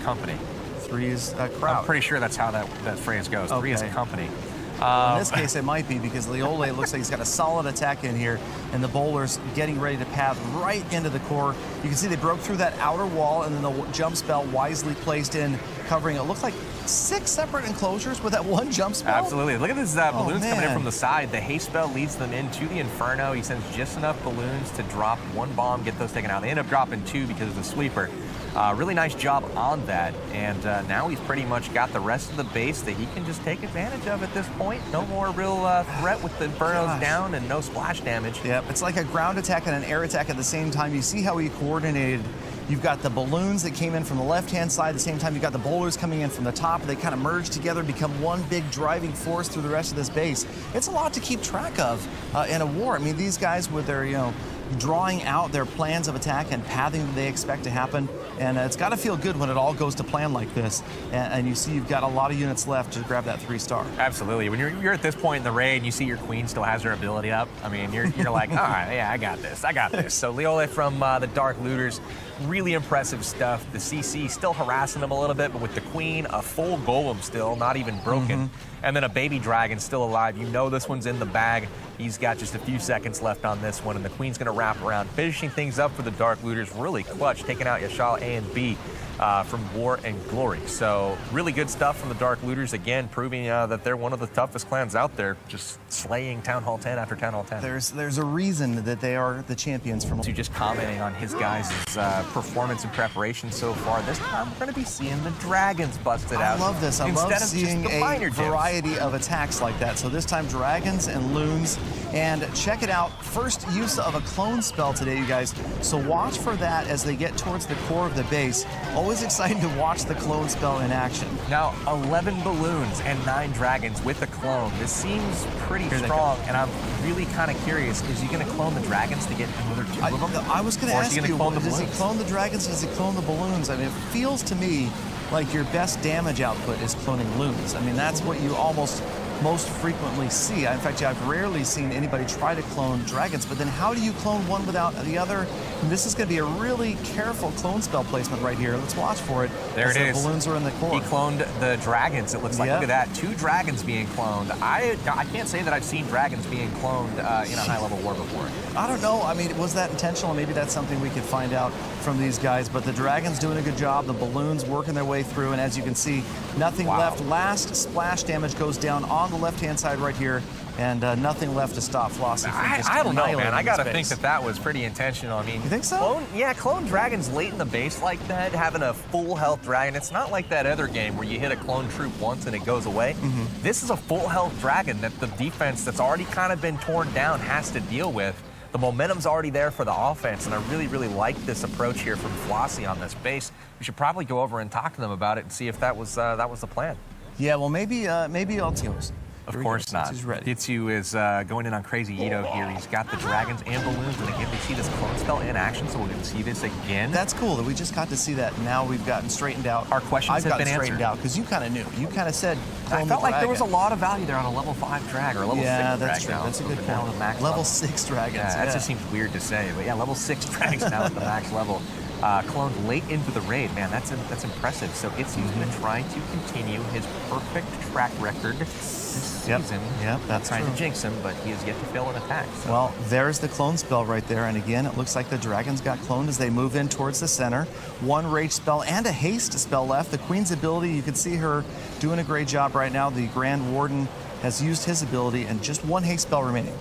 company. 3 is crowd. I'm pretty sure that's how that phrase goes. 3 is company. In this case, it might be, because Leole looks like he's got a solid attack in here, and the bowlers getting ready to path right into the core. You can see they broke through that outer wall, and then the jump spell wisely placed in, covering, it looks like 6 separate enclosures with that one jump spell? Absolutely. Look at this balloons coming in man. from the side. The haste spell leads them into the Inferno. He sends just enough balloons to drop 1 bomb, get those taken out. They end up dropping 2 because of the sweeper. Really nice job on that. And now he's pretty much got the rest of the base that he can just take advantage of at this point. No more real threat with the Infernos down and no splash damage. Yep, it's like a ground attack and an air attack at the same time. You see how he coordinated. You've got the balloons that came in from the left-hand side. At the same time, you've got the boulders coming in from the top. They kind of merge together, become one big driving force through the rest of this base. It's a lot to keep track of in a war. I mean, these guys with their, drawing out their plans of attack and pathing that they expect to happen. And it's got to feel good when it all goes to plan like this. And you see you've got a lot of units left to grab that 3-star. Absolutely. When you're at this point in the raid and you see your queen still has her ability up, I mean, you're like, all right, yeah, I got this. So Leole from the Dark Looters, really impressive stuff. The CC still harassing them a little bit, but with the queen, a full golem still, not even broken. And then a baby dragon still alive. You know this one's in the bag. He's got just a few seconds left on this one, and the queen's going to wrap around, finishing things up for the Dark Looters. Really clutch, taking out Yashal A and B from War and Glory. So really good stuff from the Dark Looters, again, proving that they're one of the toughest clans out there, just slaying Town Hall 10 after Town Hall 10. There's a reason that they are the champions from. So just commenting on his guys' performance and preparation so far. This time we're going to be seeing the dragons busted out. I love this. I love seeing a variety of attacks like that. So this time dragons and loons. And check it out. First use of a clone spell today, you guys. So watch for that as they get towards the core of the base. Always exciting to watch the clone spell in action. Now, 11 balloons and 9 dragons with a clone. This seems pretty strong, and I'm really kind of curious. Is he going to clone the dragons to get another 2 of them? I was going to ask you, does he clone the dragons? Does he clone the balloons? I mean, it feels to me like your best damage output is cloning loons. I mean, that's what you almost most frequently see. In fact, I've rarely seen anybody try to clone dragons, but then how do you clone one without the other? And this is going to be a really careful clone spell placement right here. Let's watch for it. There it is. The balloons are in the core. He cloned the dragons, it looks like. Look at that. 2 dragons being cloned. I can't say that I've seen dragons being cloned in a high-level war before. I don't know. I mean, was that intentional? Maybe that's something we could find out from these guys. But the dragons doing a good job. The balloons working their way through. And as you can see, nothing left. Last splash damage goes down on the left-hand side right here. And nothing left to stop Flossie from just I don't know, man. I got to space. think that was pretty intentional. I mean, you think so? Clone dragons late in the base like that, having a full health dragon. It's not like that other game where you hit a clone troop once and it goes away. This is a full health dragon that the defense that's already kind of been torn down has to deal with. The momentum's already there for the offense, and I really, really like this approach here from Flossie on this base. We should probably go over and talk to them about it and see if that was the plan. Yeah, well, maybe I'll tell us. Of course not. Hitsu is going in on Crazy Ito here. He's got the dragons and balloons, and again, we see this clone spell in action, so we're going to see this again. That's cool that we just got to see that. Now we've gotten straightened out. Our questions have been straightened out because you kind of knew. You kind of said. I felt like there was a lot of value there on a level 5 drag or a level 6 drag. Yeah, that's true. That's a good point. Level 6 dragons. Yeah, that just seems weird to say, but yeah, level 6 drags now at the max level. Cloned late into the raid. Man, that's impressive. So Hitsu's going to try to continue his perfect track record this season. Yep, that's trying to jinx him, but he has yet to fail an attack. So. Well, there's the clone spell right there. And again, it looks like the dragons got cloned as they move in towards the center. 1 rage spell and a haste spell left. The queen's ability, you can see her doing a great job right now. The Grand Warden has used his ability and just 1 haste spell remaining.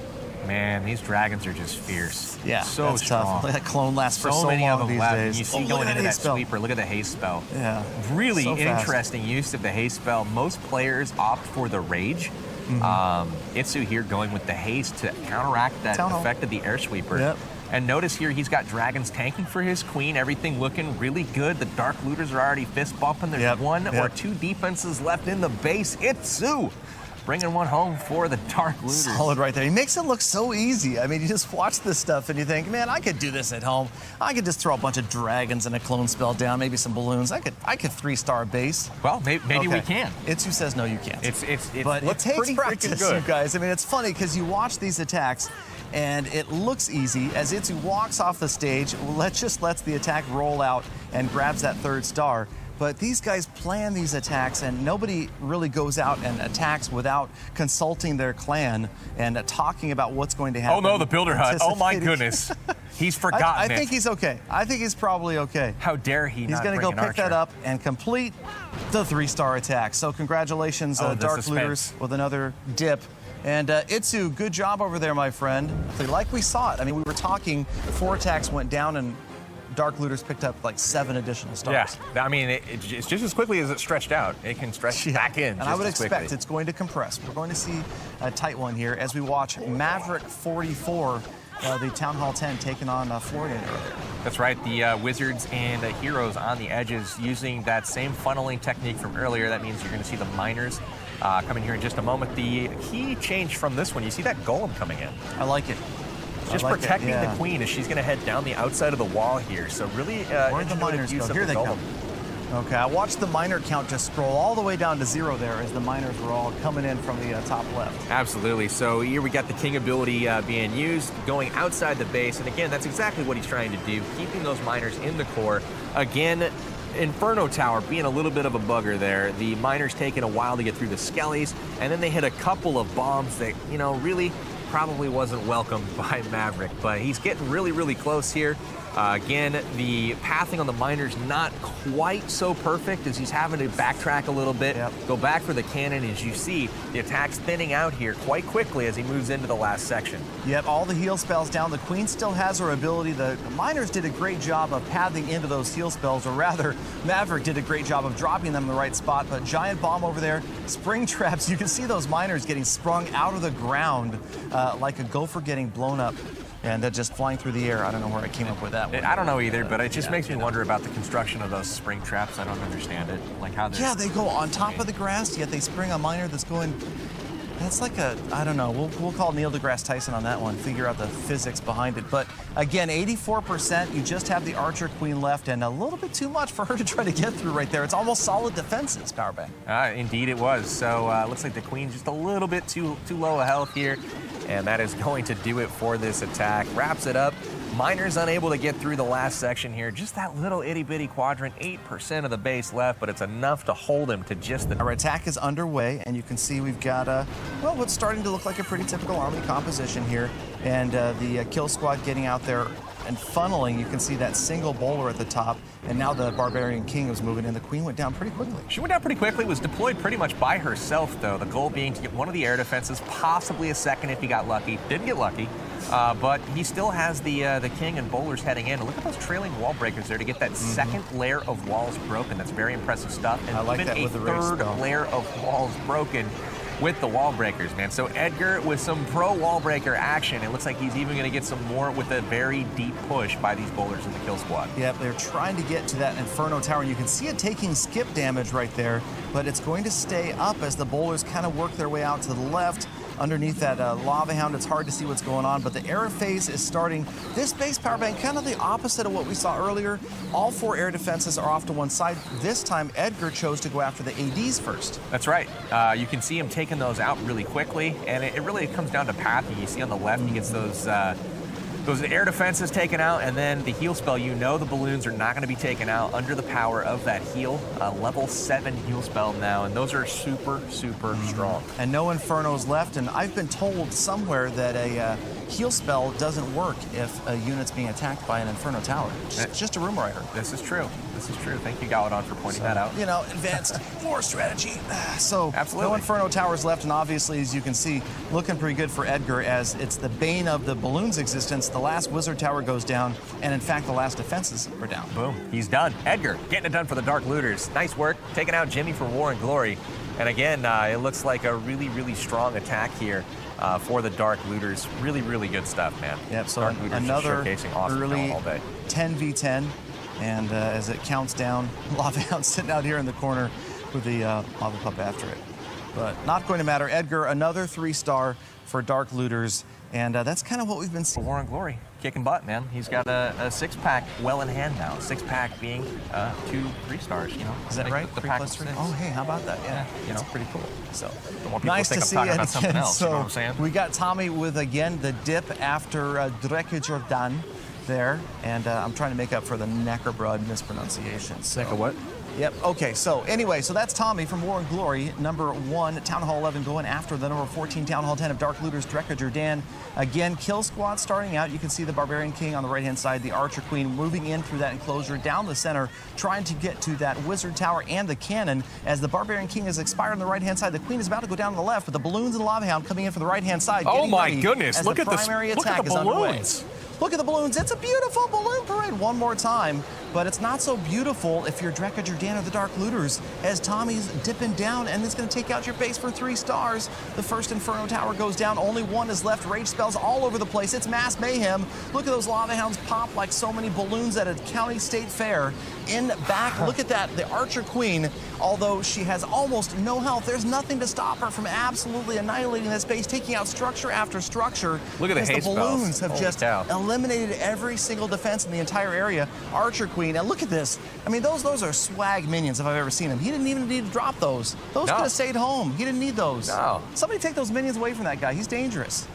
Man, these dragons are just fierce. Yeah, so that's strong. Tough. That clone lasts for so many long of them these left. days. You see going into that sweeper. Look at the haste spell. Yeah, really interesting use of the haste spell. Most players opt for the rage. Hitsu here going with the haste to counteract that effect of the air sweeper. Yep. And notice here he's got dragons tanking for his queen. Everything looking really good. The Dark Looters are already fist bumping. There's 1 or 2 defenses left in the base. Hitsu bringing 1 home for the Dark Looters. Solid right there. He makes it look so easy. I mean, you just watch this stuff and you think, man, I could do this at home. I could just throw a bunch of dragons and a clone spell down, maybe some balloons. I could 3-star base. Well, maybe we can. Itsu says no, you can't. But it takes practice, you guys. I mean, it's funny because you watch these attacks and it looks easy as Itsu walks off the stage, lets the attack roll out and grabs that 3rd star. But these guys plan these attacks, and nobody really goes out and attacks without consulting their clan and talking about what's going to happen. Oh, no, the Builder Hut. Oh, my goodness. He's forgotten I think he's okay. I think he's probably okay. How dare he He's not going to bring go an pick that archer. up and complete the 3-star attack. So congratulations, Oh, the Dark suspense. Looters, with another dip. And Itsu, good job over there, my friend. Like we saw it. I mean, we were talking, 4 attacks went down, and Dark Looters picked up like 7 additional stars. Yeah, I mean, it's just as quickly as it stretched out. It can stretch back in. And I would expect it's going to compress. We're going to see a tight one here as we watch Maverick 44, the Town Hall 10, taking on Florian earlier. That's right. The Wizards and Heroes on the edges using that same funneling technique from earlier. That means you're going to see the Miners coming here in just a moment. The key change from this one, you see that Golem coming in. I like it. Just I like protecting it, yeah. the Queen as she's going to head down the outside of the wall here. So really Where'd the Miners use go? of Here the they Golem. come. Okay, I watched the miner count just scroll all the way down to 0 there as the miners were all coming in from the top left. Absolutely. So here we got the King ability being used, going outside the base. And again, that's exactly what he's trying to do, keeping those miners in the core. Again, Inferno Tower being a little bit of a bugger there. The miners taking a while to get through the skellies, and then they hit a couple of bombs that, you know, really probably wasn't welcomed by Maverick. But he's getting really, really close here. Again, the pathing on the miners not quite so perfect as he's having to backtrack a little bit, go back for the cannon. As you see, the attack's thinning out here quite quickly as he moves into the last section. Yep, all the heal spells down. The Queen still has her ability. The miners did a great job of pathing into those heal spells, or rather, Maverick did a great job of dropping them in the right spot. But giant bomb over there, spring traps. You can see those miners getting sprung out of the ground like a gopher getting blown up. And just flying through the air. I don't know where I came up with that one. I don't know either, but it just makes me wonder about the construction of those spring traps. I don't understand it. Like how they're... Yeah, they go on top of the grass, yet they spring a miner that's going... That's like a, I don't know, we'll call Neil deGrasse Tyson on that one, figure out the physics behind it. But again, 84%, you just have the Archer Queen left, and a little bit too much for her to try to get through right there. It's almost solid defenses, Powerbank. Indeed it was. So looks like the Queen's just a little bit too low a health here, and that is going to do it for this attack. Wraps it up. Miners unable to get through the last section here. Just that little itty-bitty quadrant, 8% of the base left, but it's enough to hold him to just the... Our attack is underway, and you can see we've got, well, what's starting to look like a pretty typical army composition here. And the kill squad getting out there and funneling. You can see that single bowler at the top, and now the Barbarian King is moving in. The Queen went down pretty quickly. She went down pretty quickly, was deployed pretty much by herself, though. The goal being to get one of the air defenses, possibly a second if he got lucky. Didn't get lucky. But he still has the King and bowlers heading in. Look at those trailing wall breakers there to get that second layer of walls broken. That's very impressive stuff. And I like even that with the race third spell. layer of walls broken with the wall breakers, man. So Edgar with some pro wall breaker action. It looks like he's even going to get some more with a very deep push by these bowlers in the kill squad. Yep, they're trying to get to that Inferno Tower, and you can see it taking skip damage right there, but it's going to stay up as the bowlers kind of work their way out to the left. Underneath that Lava Hound, it's hard to see what's going on, but the air phase is starting. This base Powerbank, kind of the opposite of what we saw earlier. All 4 air defenses are off to one side. This time, Edgar chose to go after the ADs first. That's right. You can see him taking those out really quickly, and it really comes down to pathing. You see on the left, he gets those air defenses taken out, and then the heal spell, you know the balloons are not going to be taken out under the power of that heal. Level 7 heal spell now, and those are super, super strong. And no Infernos left, and I've been told somewhere that a heal spell doesn't work if a unit's being attacked by an Inferno Tower. It's just a rumor I heard. This is true. This is true. Thank you, Galadon, for pointing that out. You know, advanced war strategy. So Absolutely. no Inferno Towers left, and obviously, as you can see, looking pretty good for Edgar as it's the bane of the balloon's existence. The last Wizard Tower goes down, and in fact, the last defenses are down. Boom. He's done. Edgar getting it done for the Dark Looters. Nice work. Taking out Jimmy for War and Glory. And again, it looks like a really, really strong attack here for the Dark Looters. Really, really good stuff, man. Yep, so Dark Looters just another showcasing awesome early talent all day. 10v10, and as it counts down, Lava Hound sitting out here in the corner with the Lava Pup after it. But not going to matter. Edgar, another 3-star for Dark Looters, and that's kind of what we've been seeing. War and Glory, kicking butt, man. He's got a 6-pack well in hand now. 6-pack being 2 3-stars, you know. Is that Like right? The 3 pack plus of 3? 6. Oh, hey, how about that? Yeah, you it's know. pretty cool. So The more people nice think to I'm see talking you about something again. else, So you know what I'm saying? we got Tommy with, again, the dip after Dreke Jordan there, and I'm trying to make up for the Necrobrod mispronunciation. So. Think of what? Yep. Okay. So anyway, so that's Tommy from War and Glory, number 1, Town Hall 11, going after the number 14 Town Hall 10 of Dark Looters, Drekka Jordan. Again, kill squad starting out. You can see the Barbarian King on the right-hand side, the Archer Queen moving in through that enclosure down the center, trying to get to that Wizard Tower and the cannon. As the Barbarian King has expired on the right-hand side, the Queen is about to go down on the left, but the balloons and Lava Hound coming in from the right-hand side. Oh my goodness! Look at the balloons. Look at the balloons. It's a beautiful balloon parade one more time, but it's not so beautiful if you're Drekka Jordan or the Dark Looters, as Tommy's dipping down, and it's going to take out your base for 3 stars. The first Inferno Tower goes down. Only 1 is left. Rage spells all over the place. It's mass mayhem. Look at those Lava Hounds pop like so many balloons at a county state fair. In back, look at that. The Archer Queen, although she has almost no health, there's nothing to stop her from absolutely annihilating this base, taking out structure after structure. Look at the haste spells. The balloons have just cow. eliminated every single defense in the entire area. Archer Queen, and look at this. I mean, those are swag minions if I've ever seen them. He didn't even need to drop those. Those could have stayed home. He didn't need those. No. Somebody take those minions away from that guy. He's dangerous.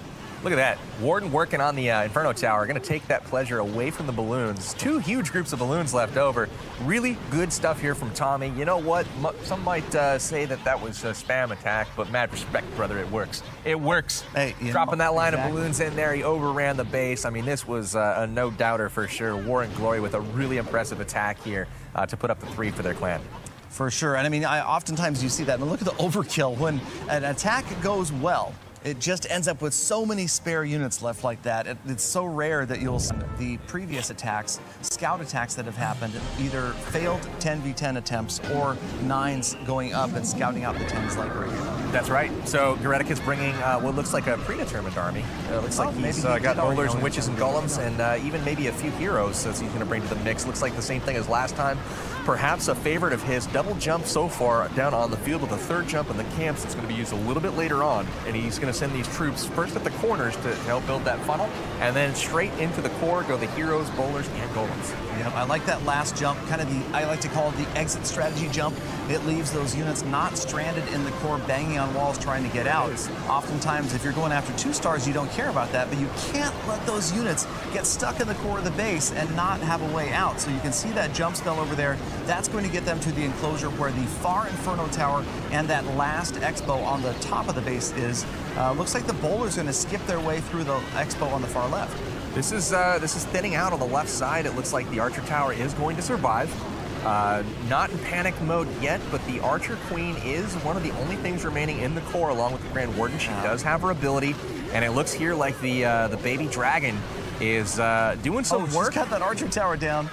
Look at that. Warden working on the Inferno Tower. Going to take that pleasure away from the balloons. 2 huge groups of balloons left over. Really good stuff here from Tommy. You know what? Some might say that was a spam attack, but mad respect, brother. It works. It works. Hey, dropping that line of balloons in there. He overran the base. I mean, this was a no-doubter for sure. War and Glory with a really impressive attack here to put up the 3 for their clan. For sure. And I mean, oftentimes you see that. And look at the overkill. When an attack goes well, it just ends up with so many spare units left like that. It's so rare that you'll see the previous attacks, scout attacks that have happened, either failed 10v10 attempts or 9s going up and scouting out the 10s like right here. That's right. So Goreticus bringing what looks like a predetermined army. It looks like he's got boulders and witches and golems, and even maybe a few heroes that he's going to bring to the mix. Looks like the same thing as last time. Perhaps a favorite of his, double jump so far down on the field with a 3rd jump in the camps that's going to be used a little bit later on. And he's going to send these troops first at the corners to help build that funnel, and then straight into the core go the heroes, bowlers, and golems. Yep, I like that last jump, kind of I like to call it the exit strategy jump. It leaves those units not stranded in the core, banging on walls, trying to get out. Oftentimes, if you're going after 2 stars, you don't care about that, but you can't let those units get stuck in the core of the base and not have a way out. So you can see that jump spell over there. That's going to get them to the enclosure where the far Inferno Tower and that last Expo on the top of the base is. Looks like the bowler's going to skip their way through the Expo on the far left. This is thinning out on the left side. It looks like the Archer Tower is going to survive. Not in panic mode yet, but the Archer Queen is one of the only things remaining in the core along with the Grand Warden. She does have her ability, and it looks here like the baby dragon is doing some work. She's got that Archer Tower down.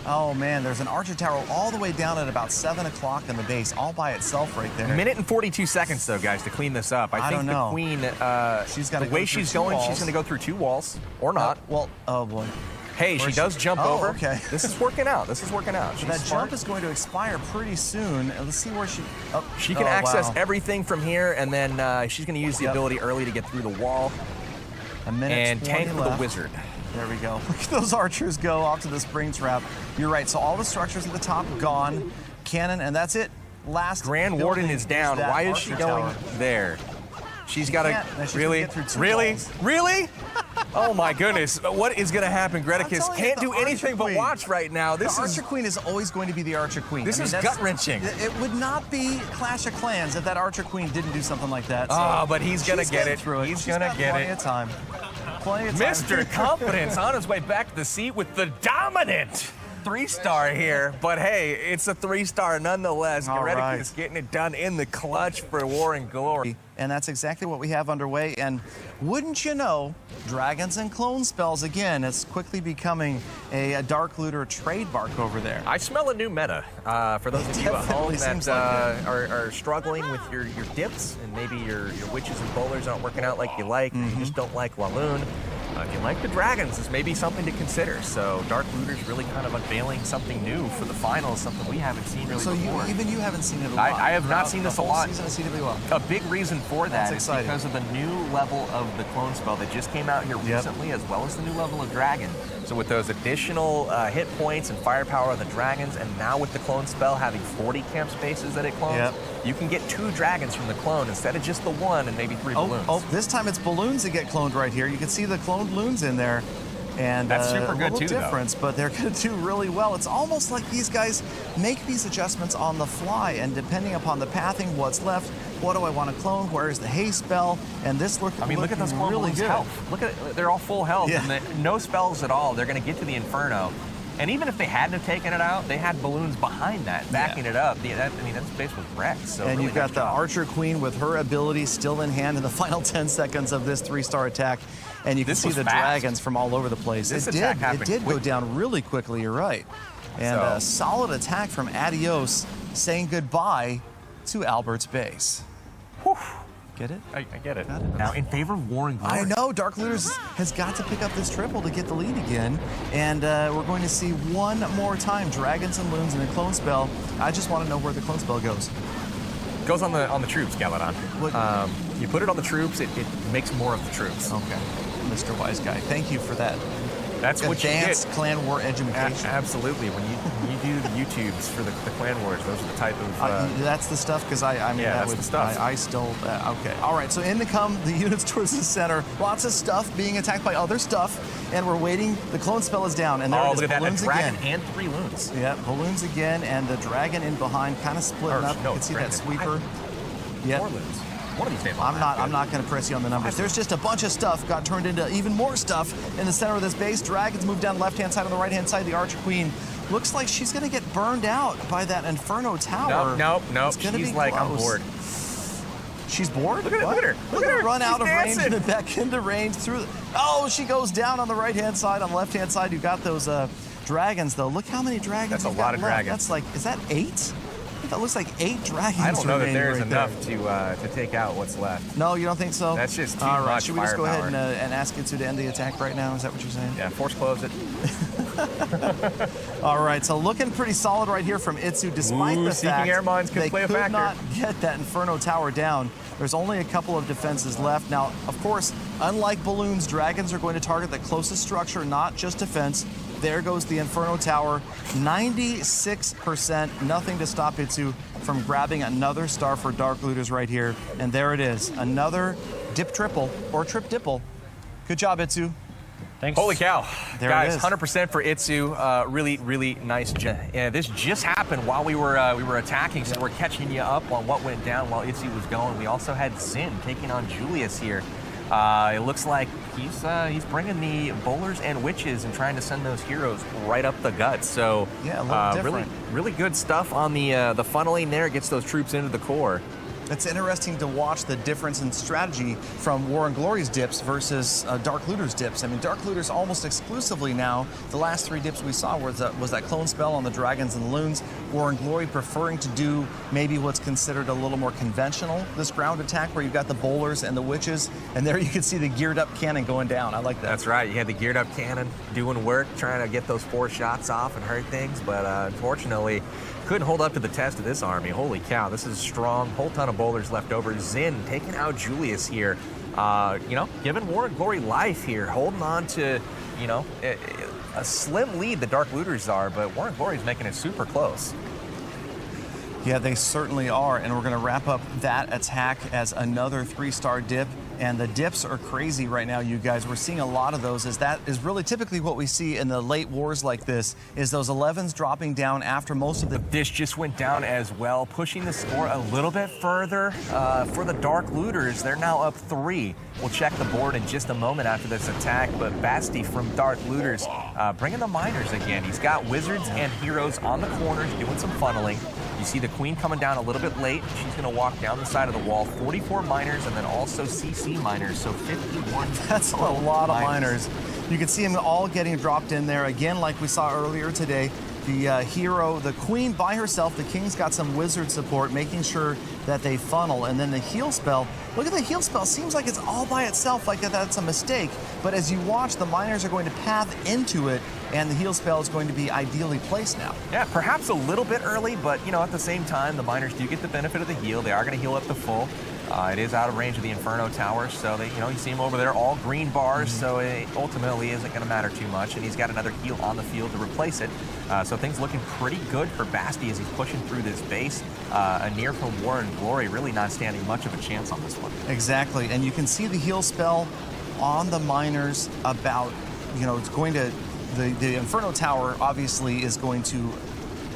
Oh man, there's an Archer Tower all the way down at about 7 o'clock in the base, all by itself right there. 1 minute and 42 seconds though, guys, to clean this up. I think the Queen, the way she's going, she's going to go through 2 walls, or not. Oh boy. Hey, she does jump over. Okay. This is working out. This is working out. So that jump is going to expire pretty soon. Let's see where she... She can access everything from here, and then she's going to use the ability early to get through the wall. A minute and tank left. the wizard. There we go. Look at those archers go off to the spring trap. You're right. So all the structures at the top gone. Cannon, and that's it. Last Grand Warden is down. Why is she going there? She's got to really. Oh my goodness! What is going to happen? Goreticus can't do anything but watch right now. The Archer Queen is always going to be the Archer Queen. This is gut wrenching. It would not be Clash of Clans if that Archer Queen didn't do something like that. So oh, but he's going to get it. He's going to get it. Plenty of time. Mr. Confidence on his way back to the seat with the dominant 3-star here, but hey, it's a 3-star nonetheless. Goreticus getting it done in the clutch for War and Glory. And that's exactly what we have underway. And wouldn't you know, dragons and clone spells, again, it's quickly becoming a Dark Looter trademark over there. I smell a new meta. For those of you at home that are struggling with your dips, and maybe your witches and bowlers aren't working out like you like, you just don't like Walloon. If you like the dragons, this may be something to consider. So Dark Looter's really kind of unveiling something new for the finals, something we haven't seen really before. Even you haven't seen it a lot. I have not seen this a lot. Season of CWL. A big reason for that is because of the new level of the clone spell that just came out here recently, as well as the new level of dragon. So with those additional hit points and firepower of the dragons, and now with the clone spell having 40 camp spaces that it clones, you can get 2 dragons from the clone instead of just the 1 and maybe 3 balloons. Oh, this time it's balloons that get cloned right here. You can see the cloned loons in there. And That's super good a little too, though. difference, but they're going to do really well. It's almost like these guys make these adjustments on the fly, and depending upon the pathing, what's left, what do I want to clone, where is the haste spell, and this look look at those clone really balloons' good. health. Look at they're all full health, Yeah. and no spells at all. They're going to get to the Inferno. And even if they hadn't have taken it out, they had balloons behind that, backing it up. That space was wrecked. So And really you've got nice the job. Archer Queen with her ability still in hand in the final 10 seconds of this 3-star attack. And you can This see was the fast. dragons from all over the place. This It attack did happened go quick. down really quickly, you're right. And So- a solid attack from Adios saying goodbye to Albert's base. Whew. Get it? I get it. Got it. Now, in favor of War and Glory. I know, Dark Looters has got to pick up this triple to get the lead again. And we're going to see one more time, Dragons and Loons and a clone spell. I just want to know where the clone spell goes. Goes on the troops, Galadon. What- You put it on the troops, it makes more of the troops. Okay, Mr. Wise Guy, thank you for that. That's what you Advanced get. clan war education. Absolutely. When you do the YouTubes for the clan wars, those are the type of. That's the stuff, because I mean, Yeah, that that's would, the stuff. I still, okay. All right, so in to come the units towards the center. Lots of stuff being attacked by other stuff, and we're waiting. The clone spell is down, and there it is, look at that! A balloons dragon again. and 3 loons. Yeah, balloons again, and the dragon in behind, kind of splitting up. You no, can see dragon. that sweeper. Yeah. 4 loons. One of these days. I'm not going to press you on the numbers. There's just a bunch of stuff got turned into even more stuff in the center of this base. Dragons move down the left-hand side. On the right-hand side, the Archer Queen looks like she's going to get burned out by that Inferno Tower. Nope. It's gonna She's be like, I'm close. bored. She's bored? Look at her, What? look at her, look at her. Run out She's of range dancing. and then back into range through. Oh, she goes down on the right-hand side. On the left-hand side, you've got those dragons, though. Look how many dragons That's a you've lot got of left. dragons. That's like, is that 8? That looks like 8 dragons. I don't know that remaining there's right enough there. to take out what's left. No, you don't think so? That's just too All right, much should we just go ahead firepower. and ask Itsu to end the attack right now? Is that what you're saying? Yeah, force close it. All right, so looking pretty solid right here from Itsu, despite Ooh, the seeking fact air mines could they play a could factor. not get that Inferno Tower down. There's only a couple of defenses left. Now, of course, unlike balloons, dragons are going to target the closest structure, not just defense. There goes the Inferno Tower. 96%, nothing to stop Itsu from grabbing another star for Dark Looters right here. And there it is, another dip triple, or trip dipple. Good job, Itsu. Thanks. Holy cow. There it Guys, is. 100% for Itsu. Really nice. This just happened while we were attacking, so we're catching you up on what went down while Itsu was going. We also had Zin taking on Julius here. It looks like he's bringing the bowlers and witches and trying to send those heroes right up the gut. So Yeah, a little different. really good stuff on the funneling there. Gets those troops into the core. It's interesting to watch the difference in strategy from War and Glory's dips versus Dark Looters dips. I mean, Dark Looters almost exclusively now, the last 3 dips we saw was that clone spell on the Dragons and the Loons. War and Glory preferring to do maybe what's considered a little more conventional, this ground attack where you've got the bowlers and the witches, and there you can see the geared up cannon going down. I like that. That's right. You had the geared up cannon doing work, trying to get those 4 shots off and hurt things, but unfortunately couldn't hold up to the test of this army. Holy cow, this is strong. Whole ton of bowlers left over. Zin taking out Julius here. Giving War and Glory life here, holding on to, a slim lead the Dark Looters are, but War and Glory's making it super close. Yeah, they certainly are, and we're going to wrap up that attack as another 3-star dip. And the dips are crazy right now, you guys. We're seeing a lot of those, as that is really typically what we see in the late wars like this, is those 11s dropping down after most of the... This just went down as well, pushing the score a little bit further for the Dark Looters. They're now up 3. We'll check the board in just a moment after this attack, but Basti from Dark Looters bringing the miners again. He's got wizards and heroes on the corners doing some funneling. You see the queen coming down a little bit late. She's going to walk down the side of the wall. 44 miners and then also CC miners, so 51. That's a lot of miners. You can see them all getting dropped in there. Again, like we saw earlier today, the hero, the queen by herself, the king's got some wizard support, making sure that they funnel. And then the heal spell, look at the heal spell. Seems like it's all by itself, like that's a mistake. But as you watch, the miners are going to path into it, and the heal spell is going to be ideally placed now. Yeah, perhaps a little bit early, but at the same time, the miners do get the benefit of the heal. They are going to heal up to full. It is out of range of the Inferno Tower, so they, you see him over there, all green bars, so it ultimately isn't going to matter too much. And he's got another heal on the field to replace it. So things looking pretty good for Basti as he's pushing through this base. Anir from War and Glory really not standing much of a chance on this one. Exactly, and you can see the heal spell on the miners about you know, it's going to, the Inferno Tower obviously is going to,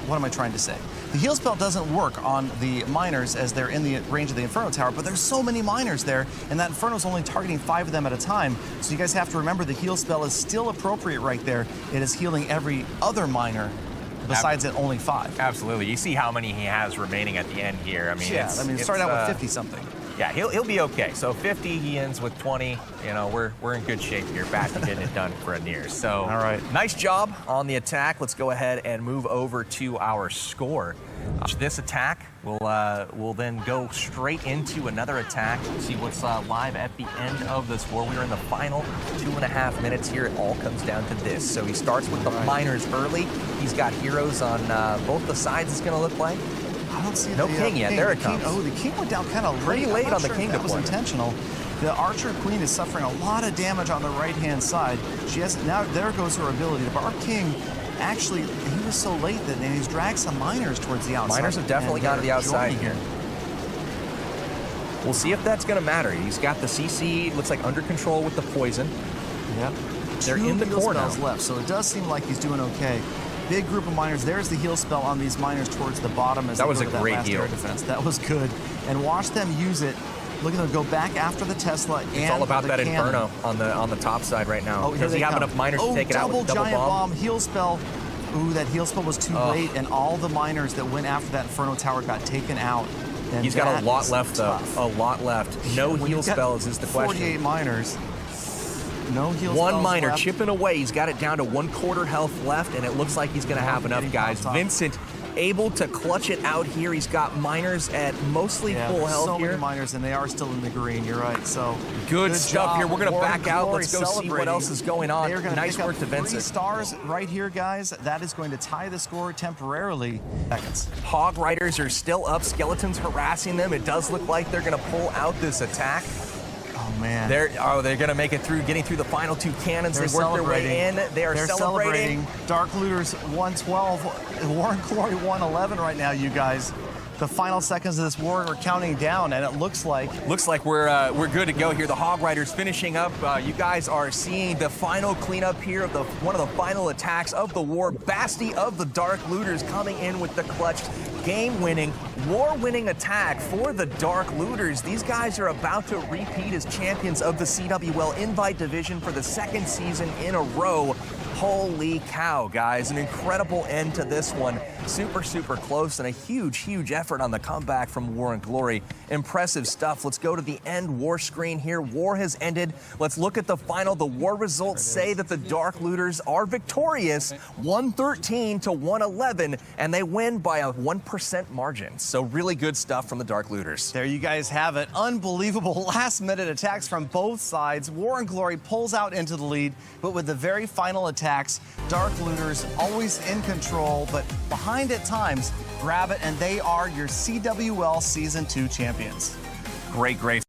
what am I trying to say? The heal spell doesn't work on the miners as they're in the range of the Inferno Tower, but there's so many miners there, and that Inferno's only targeting 5 of them at a time. So you guys have to remember the heal spell is still appropriate right there. It is healing every other miner besides it only 5. Absolutely. You see how many he has remaining at the end here. I mean, yeah, it started out with 50-something. Yeah, he'll be okay. So 50, he ends with 20. You know, we're in good shape here. Basti getting it done for a near. So all right, nice job on the attack. Let's go ahead and move over to our score. This attack will then go straight into another attack. See what's live at the end of the score. We're in the final 2.5 minutes here. It all comes down to this. So he starts with the miners early. He's got heroes on both the sides. It's going to look like. I don't see no king yet. There it king, comes. Oh, the king went down kind of pretty late on the king deployment. That was intentional. The archer queen is suffering a lot of damage on the right-hand side. She has now. There goes her ability. But our king, actually, he was so late that he's dragged some miners towards the outside. Miners have definitely gone to the outside here. We'll see if that's going to matter. He's got the CC. Looks like under control with the poison. Yep. They're in the corner left, so it does seem like he's doing okay. Big group of miners. There's the heal spell on these miners towards the bottom. As that was a great heal defense. That was good. And watch them use it. Look at them go back after the Tesla. It's all about that Inferno on the top side right now. Oh, Does he have enough miners to take it out with double giant bomb? Heal spell. Ooh, that heal spell was too late, and all the miners that went after that Inferno Tower got taken out. And he's got a lot left, though. A lot left. No heal spells is the question. 48 miners. No heal spells One miner left. chipping away. He's got it down to 1/4 health left, and it looks like he's going to have enough, guys. Vincent able to clutch it out here. He's got miners at mostly full health so here. Many miners, and they are still in the green. You're right. So good stuff job. here. We're going to back out. Glory Let's go see what else is going on. Nice work to Vincent. 3 stars right here, guys. That is going to tie the score temporarily. Seconds. Hog Riders are still up. Skeletons harassing them. It does look like they're going to pull out this attack. Oh, man. They're going to make it through, getting through the final 2 cannons. They work their way in. They're celebrating. Dark Looters 112, Warren Glory 111 right now, you guys. The final seconds of this war, we're counting down, and it looks like we're good to go here. The Hog Riders finishing up. You guys are seeing the final cleanup here of one of the final attacks of the war. Basti of the Dark Looters coming in with the clutched, game-winning, war-winning attack for the Dark Looters. These guys are about to repeat as champions of the CWL Invite Division for the 2nd season in a row. Holy cow, guys. An incredible end to this one. Super, super close, and a huge, huge effort on the comeback from War and Glory. Impressive stuff. Let's go to the end war screen here. War has ended. Let's look at the final. The war results say that the Dark Looters are victorious, 113 to 111, and they win by a 1% margin. So really good stuff from the Dark Looters. There you guys have it. Unbelievable last-minute attacks from both sides. War and Glory pulls out into the lead, but with the very final attacks, Dark Looters always in control, but behind at times, grab it, and they are your CWL Season 2 champions. Great, great